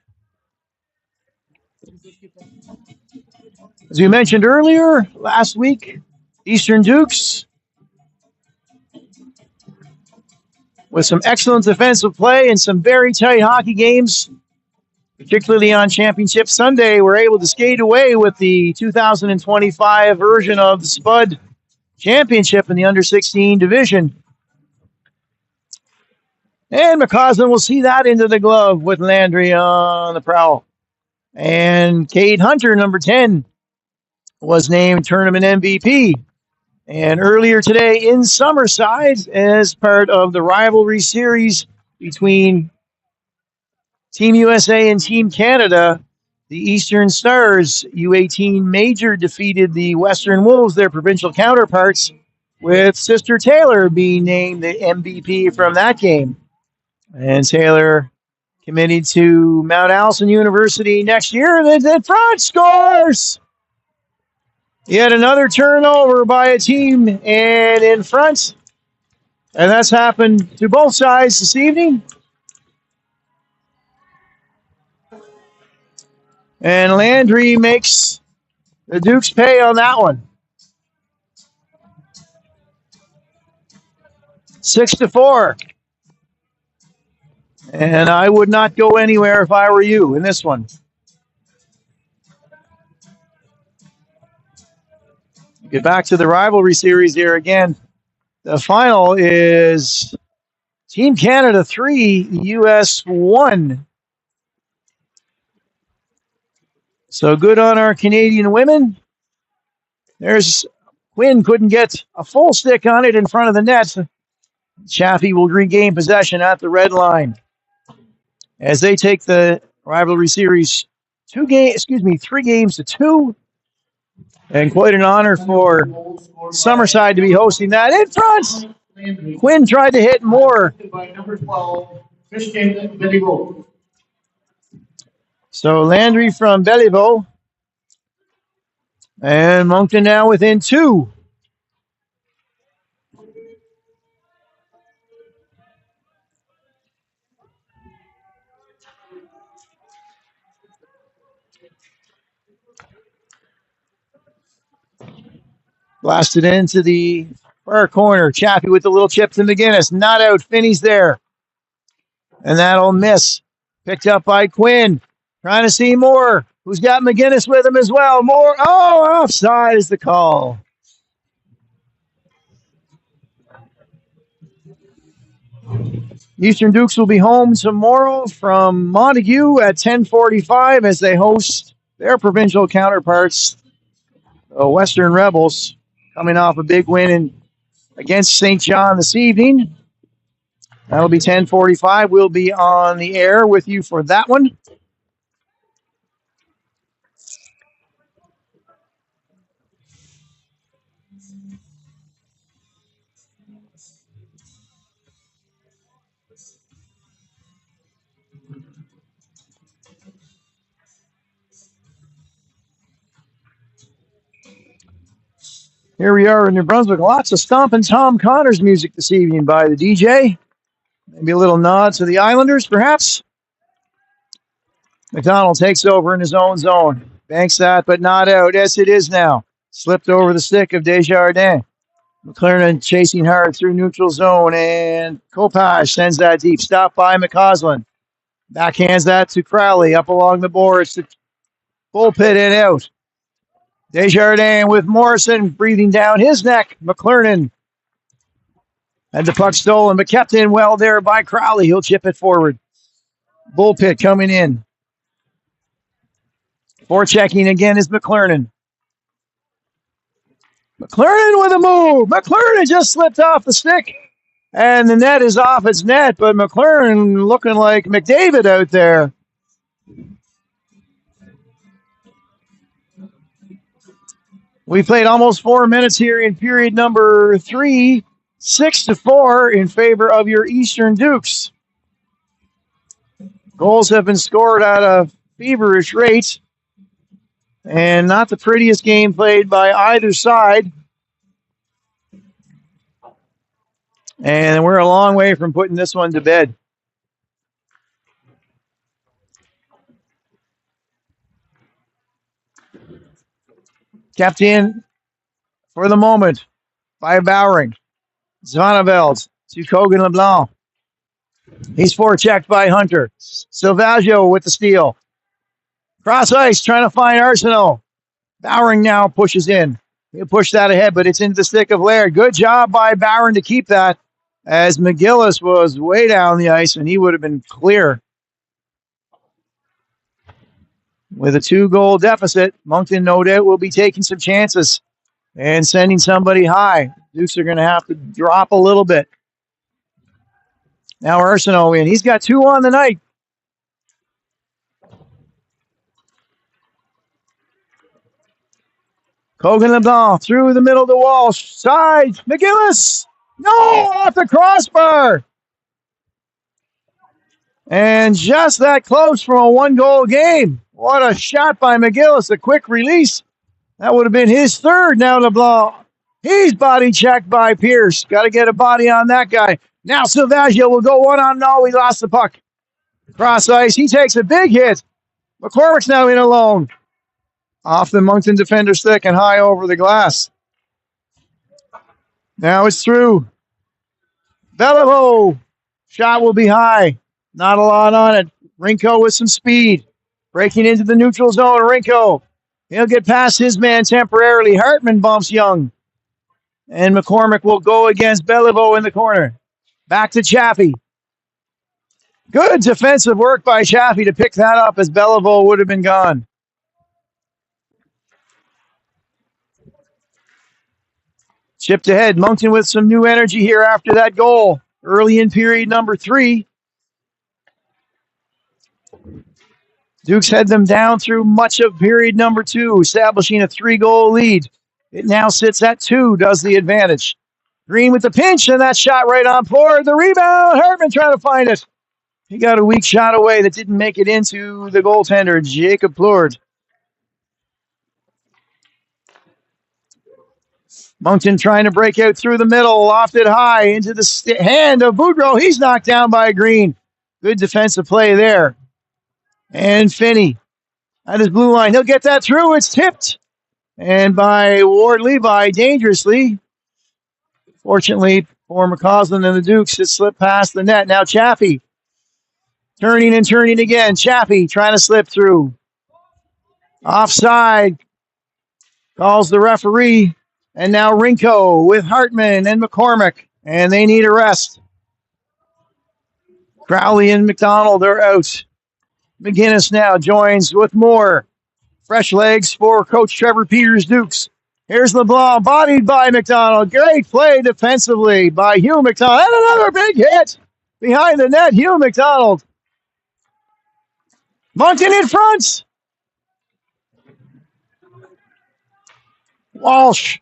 As we mentioned earlier, last week, Eastern Dukes with some excellent defensive play and some very tight hockey games, particularly on Championship Sunday, were able to skate away with the 2025 version of the Spud Championship in the under-16 division. And McCausland will see that into the glove with Landry on the prowl. And Cade Hunter, number 10, was named tournament MVP. And earlier today in Summerside, as part of the rivalry series between Team USA and Team Canada, the Eastern Stars U18 Major defeated the Western Wolves, their provincial counterparts, with Sister Taylor being named the MVP from that game. And Taylor committed to Mount Allison University next year. And then front scores! Yet another turnover by a team and in front. And that's happened to both sides this evening. And Landry makes the Dukes pay on that one. 6-4. And I would not go anywhere if I were you in this one. Get back to the rivalry series here again. The final is Team Canada 3, US 1. So good on our Canadian women. There's Quinn, couldn't get a full stick on it in front of the net. Chaffee will regain possession at the red line as they take the rivalry series 3 games to 2. And quite an honor for Summerside to be hosting that. In front! Quinn tried to hit more. So Landry from Belleville. And Moncton now within 2. Blasted into the far corner. Chaffee with the little chip to McGinnis. Not out. Finney's there. And that'll miss. Picked up by Quinn. Trying to see Moore, who's got McGinnis with him as well. Moore. Oh, offside is the call. Eastern Dukes will be home tomorrow from Montague at 10:45 as they host their provincial counterparts, the Western Rebels, coming off a big win against St. John this evening. That'll be 10:45. We'll be on the air with you for that one. Here we are in New Brunswick. Lots of Stompin' Tom Connors music this evening by the DJ. Maybe a little nod to the Islanders, perhaps. McDonald takes over in his own zone. Banks that, but not out. Yes, it is now. Slipped over the stick of Desjardins. McLernon chasing hard through neutral zone, and Kopach sends that deep. Stopped by McCausland. Backhands that to Crowley up along the boards to Bullpit and out. Desjardins with Morrison breathing down his neck. McLernon had the puck stolen, but kept in well there by Crowley. He'll chip it forward. Bullpit coming in. Forechecking again is McLernon. McLernon with a move. McLernon just slipped off the stick. And the net is off its net, but McLernon looking like McDavid out there. We played almost 4 minutes here in period number 3. 6-4 in favor of your Eastern Dukes. Goals have been scored at a feverish rate. And not the prettiest game played by either side. And we're a long way from putting this one to bed. Kept in for the moment by Bowering. Zvaneveld to Kogan LeBlanc. He's forechecked by Hunter. Silvaggio with the steal. Cross ice trying to find Arsenault. Bowering now pushes in. He'll push that ahead, but it's into the stick of Laird. Good job by Bowering to keep that. as McGillis was way down the ice and he would have been clear. With a 2-goal deficit, Moncton no doubt will be taking some chances and sending somebody high. Dukes are going to have to drop a little bit. Now Arsenault in. He's got 2 on the night. Kogan LeBlanc through the middle of the wall. Side. McGillis. No, off the crossbar. And just that close from a 1-goal game. What a shot by McGillis. A quick release. That would have been his 3rd. Now LeBlanc. He's body checked by Pierce. Got to get a body on that guy. Now Silvaggio will go 1-on. No, he lost the puck. Cross ice. He takes a big hit. McCormick's now in alone. Off the Moncton defender stick and high over the glass. Now it's through. Beliveau. Shot will be high. Not a lot on it. Rinko with some speed. Breaking into the neutral zone. Rinko. He'll get past his man temporarily. Hartman bumps Young. And McCormick will go against Beliveau in the corner. Back to Chaffee. Good defensive work by Chaffee to pick that up as Beliveau would have been gone. Chipped ahead. Moncton with some new energy here after that goal. Early in period number 3. Dukes had them down through much of period number 2, establishing a 3-goal lead. It now sits at 2, does the advantage. Green with the pinch, and that shot right on board. The rebound, Hartman trying to find it. He got a weak shot away that didn't make it into the goaltender, Jacob Plourde. Moncton trying to break out through the middle, lofted high into the hand of Boudreau. He's knocked down by Green. Good defensive play there. And Finney at his blue line. He'll get that through. It's tipped. And by Ward Levi, dangerously. Fortunately for McCausland and the Dukes, it slipped past the net. Now Chaffee turning and turning again. Chaffee trying to slip through. Offside. Calls the referee. And now Rinko with Hartman and McCormick. And they need a rest. Crowley and McDonald are out. McGinnis now joins with Moore. Fresh legs for Coach Trevor Peters Dukes. Here's LeBlanc, bodied by McDonald. Great play defensively by Hugh McDonald. And another big hit behind the net. Hugh McDonald. Moncton in front. Walsh.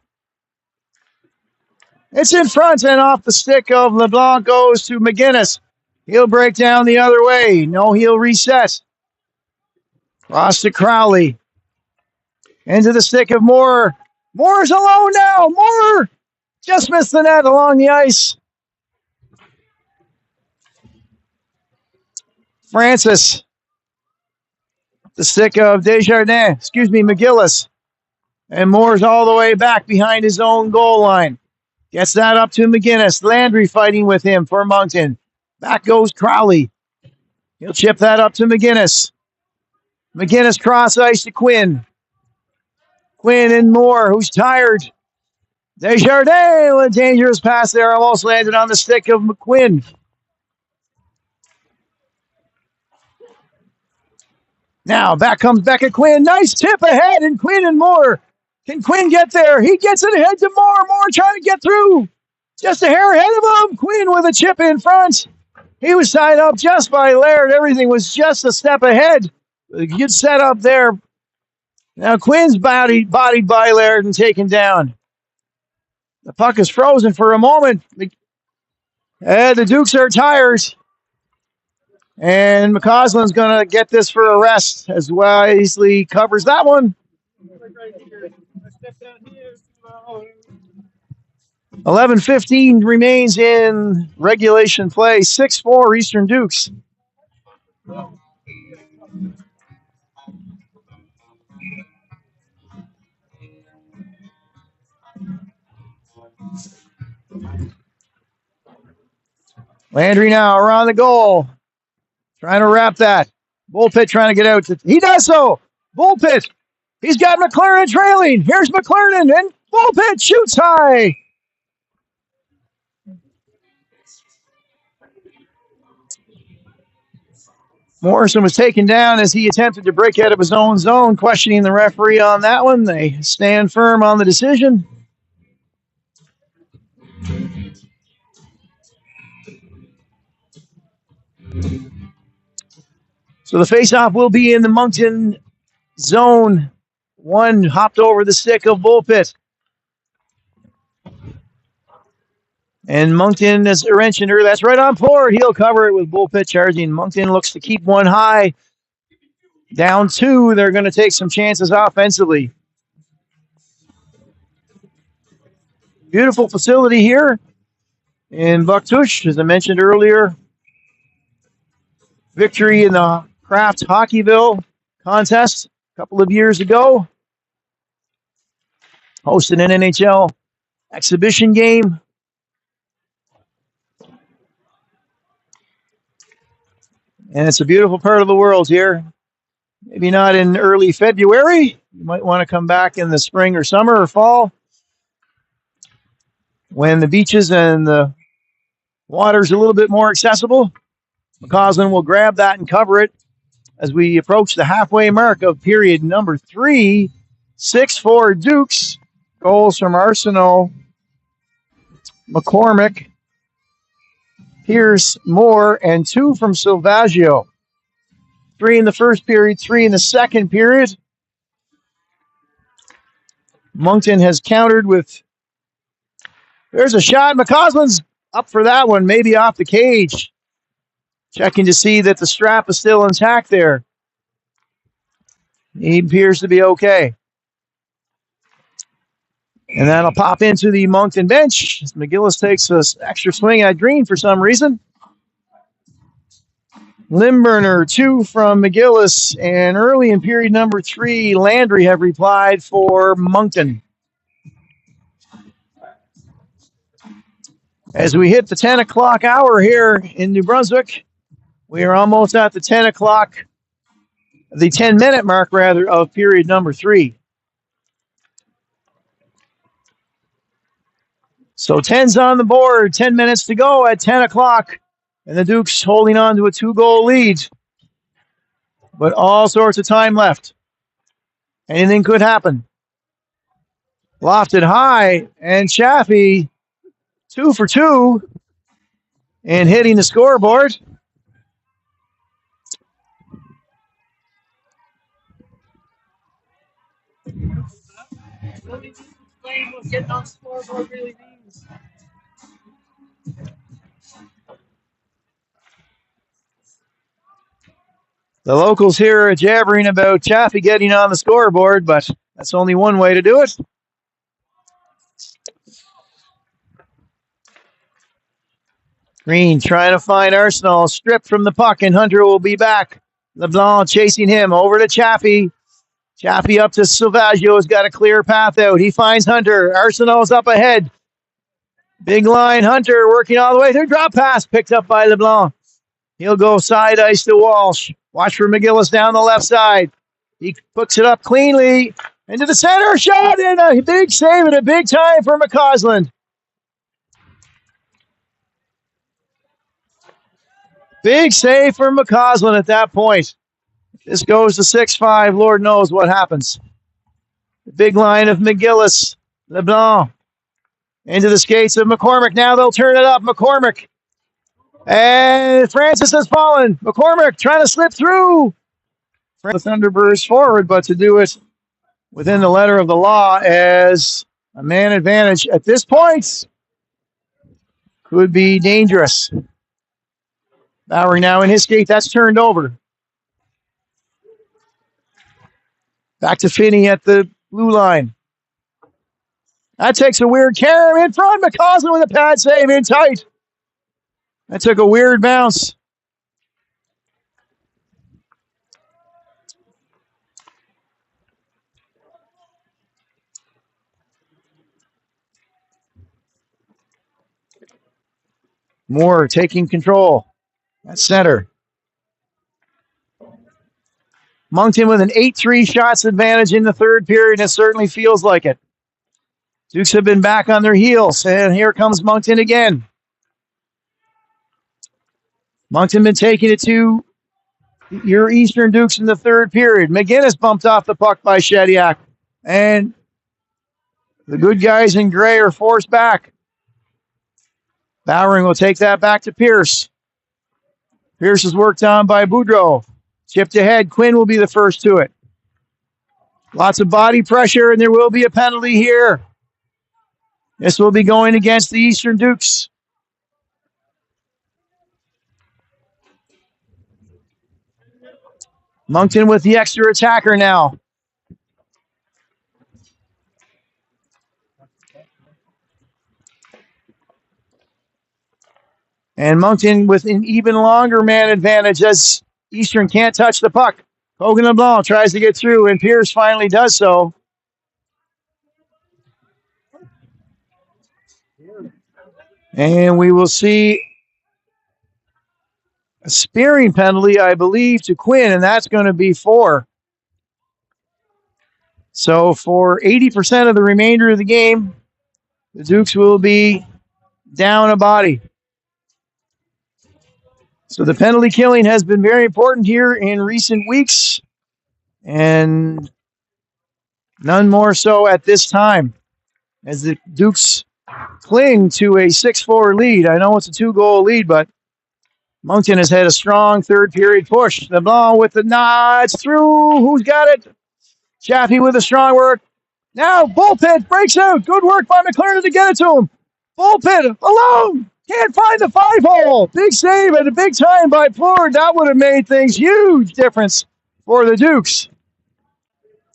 It's in front and off the stick of LeBlanc goes to McGinnis. He'll break down the other way. No, he'll reset. Cross to Crowley. Into the stick of Moore. Moore's alone now. Moore just missed the net along the ice. Francis. The stick of McGillis. And Moore's all the way back behind his own goal line. Gets that up to McGinnis. Landry fighting with him for Moncton. Back goes Crowley. He'll chip that up to McGinnis. McGinnis cross ice to Quinn. Quinn and Moore, who's tired. Desjardins with a dangerous pass there. Almost landed on the stick of McQuinn. Now back comes Becca Quinn. Nice tip ahead, and Quinn and Moore. Can Quinn get there? He gets it ahead to Moore. Moore trying to get through. Just a hair ahead of him. Quinn with a chip in front. He was tied up just by Laird. Everything was just a step ahead. Good setup there. Now Quinn's bodied by Laird and taken down. The puck is frozen for a moment. The Dukes are tired. And McCausland's going to get this for a rest as wisely covers that one. 11:15 remains in regulation play. 6-4 Eastern Dukes. Landry now around the goal. Trying to wrap that. Bullpit trying to get out. He does so. Bullpit. He's got McLaren trailing. Here's McLaren, and Bullpit shoots high. Morrison was taken down as he attempted to break out of his own zone, questioning the referee on that one. They stand firm on the decision. So the faceoff will be in the Moncton zone. One hopped over the stick of Bullpit. And Moncton, as Renshinder, that's right on board. He'll cover it with Bullpit charging. Moncton looks to keep one high. Down two, they're going to take some chances offensively. Beautiful facility here in Bucktouche, as I mentioned earlier. Victory in the Kraft Hockeyville contest a couple of years ago. Hosted an NHL exhibition game. And it's a beautiful part of the world here. Maybe not in early February. You might want to come back in the spring or summer or fall when the beaches and the water's a little bit more accessible. McCausland will grab that and cover it as we approach the halfway mark of period number 3. 6-4 Dukes. Goals from Arsenault, McCormick, Pierce, Moore, and 2 from Silvaggio. 3 in the first period, 3 in the second period. Moncton has countered with... There's a shot. McCausland's up for that one, maybe off the cage. Checking to see that the strap is still intact there. He appears to be okay. And that'll pop into the Moncton bench as McGillis takes an extra swing at Green for some reason. Limburner, 2 from McGillis, and early in period number 3, Landry have replied for Moncton. As we hit the 10 o'clock hour here in New Brunswick, we are almost at the 10-minute mark, rather, of period number 3. So 10's on the board, 10 minutes to go at 10 o'clock. And the Dukes holding on to a 2-goal lead. But all sorts of time left. Anything could happen. Lofted high, and Chaffee 2 for 2 and hitting the scoreboard. Let me just explain what getting on scoreboard really means. The locals here are jabbering about Chaffee getting on the scoreboard, but that's only one way to do it. Green trying to find Arsenault, stripped from the puck, and Hunter will be back. LeBlanc chasing him over to Chaffee. Chaffee up to Silvaggio, has got a clear path out. He finds Hunter. Arsenault's up ahead. Big line, Hunter working all the way through. Drop pass picked up by LeBlanc. He'll go side ice to Walsh. Watch for McGillis down the left side. He hooks it up cleanly into the center. Shot in a big save at a big time for McCausland. Big save for McCausland at that point. This goes to 6-5. Lord knows what happens. The big line of McGillis. LeBlanc into the skates of McCormick. Now they'll turn it up. McCormick. And Francis has fallen. McCormick trying to slip through. The Thunderbirds forward, but to do it within the letter of the law as a man advantage at this point could be dangerous. Bowery now in his skate. That's turned over. Back to Finney at the blue line. That takes a weird carry in front. McCausland with a pad save in tight. That took a weird bounce. Moore taking control at center. Moncton with an 8-3 shots advantage in the third period. It certainly feels like it. Dukes have been back on their heels, and here comes Moncton again. Moncton been taking it to your Eastern Dukes in the third period. McGinnis bumped off the puck by Shediak. And the good guys in gray are forced back. Bowering will take that back to Pierce. Pierce is worked on by Boudreau. Chipped ahead. Quinn will be the first to it. Lots of body pressure, and there will be a penalty here. This will be going against the Eastern Dukes. Moncton with the extra attacker now. And Moncton with an even longer man advantage as Eastern can't touch the puck. Hogan LeBlanc tries to get through, and Pierce finally does so. And we will see a spearing penalty, I believe, to Quinn, and that's going to be 4. So for 80% of the remainder of the game, the Dukes will be down a body. So the penalty killing has been very important here in recent weeks, and none more so at this time as the Dukes cling to a 6-4 lead. I know it's a 2-goal lead, but Moncton has had a strong third period push. LeBlanc with the nods through. Who's got it? Chaffee with a strong work. Now Bullpit breaks out. Good work by McLaren to get it to him. Bullpit alone. Can't find the 5-hole. Big save at a big time by Ford. That would have made things huge difference for the Dukes.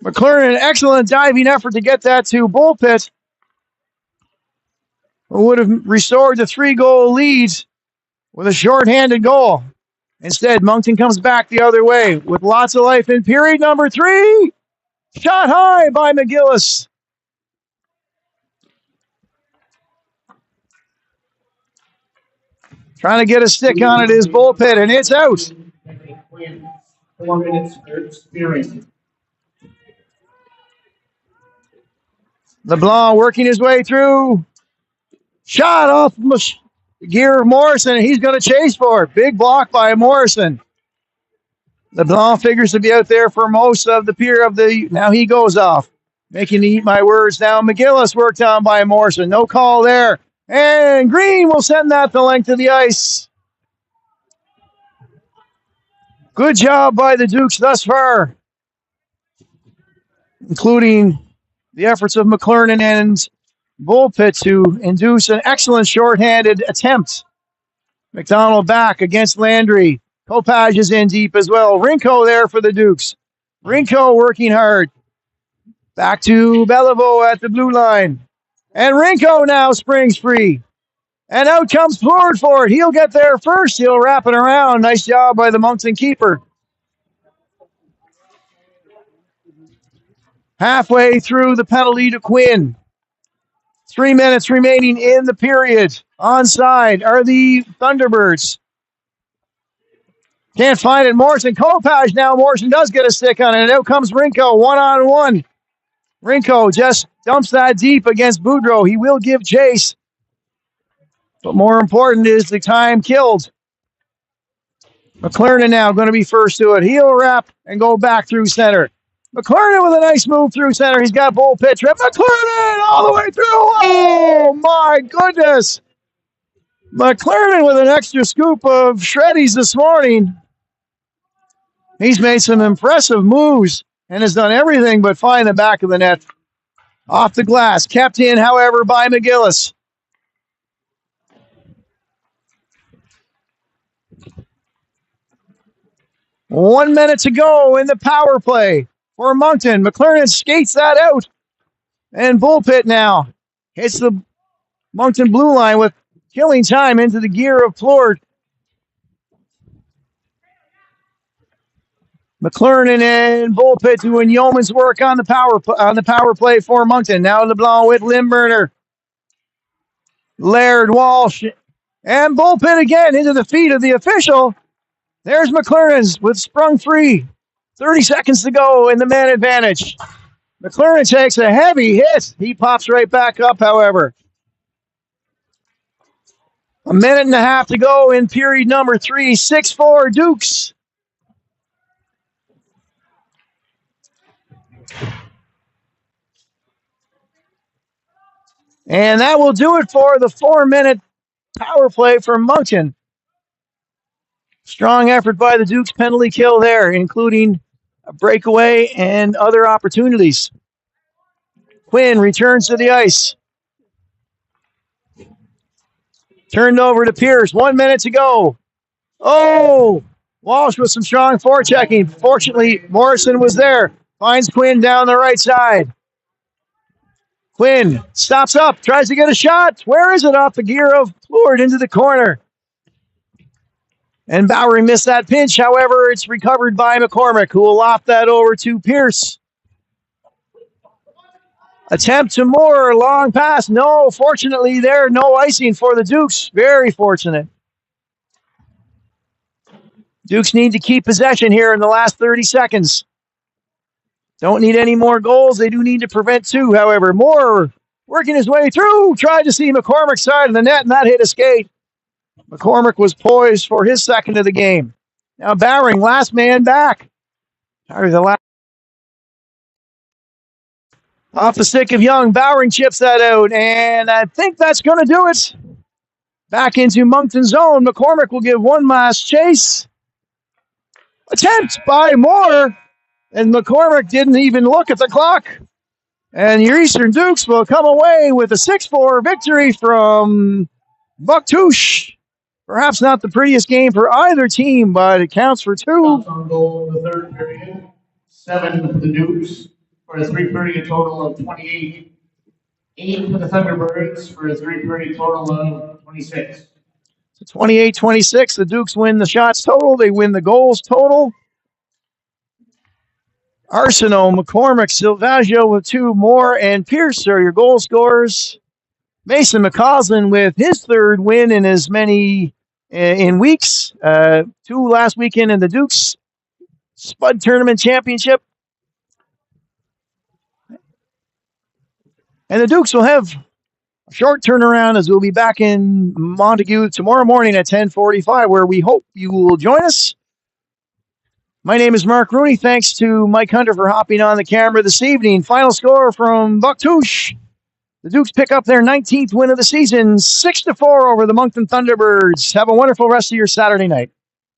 McLaren, an excellent diving effort to get that to Bullpit, who would have restored the 3-goal lead with a shorthanded goal. Instead, Moncton comes back the other way with lots of life in period number 3. Shot high by McGillis. Trying to get a stick on it is Bullpit, and it's out. 4 minutes spearing. LeBlanc working his way through. Shot off the gear of Morrison, and he's going to chase for it. Big block by Morrison. LeBlanc figures to be out there for most of the period of the... Now he goes off. Making me eat my words now. McGillis worked on by Morrison. No call there. And Green will send that the length of the ice. Good job by the Dukes thus far, including the efforts of McLernan and Bullpit to induce an excellent shorthanded attempt. McDonald back against Landry. Kopaj is in deep as well. Rinko there for the Dukes. Rinko working hard. Back to Beliveau at the blue line. And Rinko now springs free. And out comes Plord for it. He'll get there first. He'll wrap it around. Nice job by the Moncton keeper. Halfway through the penalty to Quinn. 3 minutes remaining in the period. Onside are the Thunderbirds. Can't find it. Morrison. Kopaj now. Morrison does get a stick on it. And out comes Rinko. 1-on-1. Rinko just dumps that deep against Boudreau. He will give chase. But more important is the time killed. McLernan now going to be first to it. He'll wrap and go back through center. McLernan with a nice move through center. He's got Bullpit trip. McLernan all the way through. Oh, my goodness. McLernan with an extra scoop of shreddies this morning. He's made some impressive moves and has done everything but find the back of the net. Off the glass. Kept in, however, by McGillis. One minute to go in the power play for Moncton. McLernan skates that out. And Bullpit now hits the Moncton blue line with killing time into the gear of Plord. McLernan and Bullpit doing yeoman's work on the power play for Moncton. Now LeBlanc with Limburner. Laird, Walsh, and Bullpit again into the feet of the official. There's McLernan's with sprung free. 30 seconds to go in the man advantage. McLernan takes a heavy hit. He pops right back up, however. A minute and a half to go in period number 3. 6-4 Dukes. And that will do it for the 4-minute power play for Moncton. Strong effort by the Dukes, penalty kill there, including a breakaway and other opportunities. Quinn returns to the ice. Turned over to Pierce. 1 minute to go. Oh, Walsh with some strong forechecking. Fortunately, Morrison was there. Finds Quinn down the right side. Quinn stops up, tries to get a shot. Where is it? Off the gear of Plord into the corner. And Bowery missed that pinch. However, it's recovered by McCormick, who will loft that over to Pierce. Attempt to Moore, long pass. No, fortunately there, no icing for the Dukes. Very fortunate. Dukes need to keep possession here in the last 30 seconds. Don't need any more goals. They do need to prevent two, however. Moore working his way through. Tried to see McCormick's side of the net, and that hit a skate. McCormick was poised for his second of the game. Now Bowering, last man back. Off the stick of Young, Bowering chips that out, and I think that's going to do it. Back into Moncton zone. McCormick will give one last chase. Attempt by Moore, and McCormick didn't even look at the clock. And your Eastern Dukes will come away with a 6-4 victory from Bucktouche. Perhaps not the prettiest game for either team, but it counts for two. On goal in the third period, 7 for the Dukes for a 3-period total of 28. 8 for the Thunderbirds for a 3-period total of 26. So 28-26, the Dukes win the shots total. They win the goals total. Arsenault, McCormick, Silvaggio with 2 more, and Pierce are your goal scorers. Mason McCausland with his third win in as many in weeks. 2 last weekend in the Dukes Spud Tournament Championship. And the Dukes will have a short turnaround as we'll be back in Montague tomorrow morning at 10:45, where we hope you will join us. My name is Mark Rooney. Thanks to Mike Hunter for hopping on the camera this evening. Final score from Bucktouche. The Dukes pick up their 19th win of the season, 6-4 over the Moncton Thunderbirds. Have a wonderful rest of your Saturday night.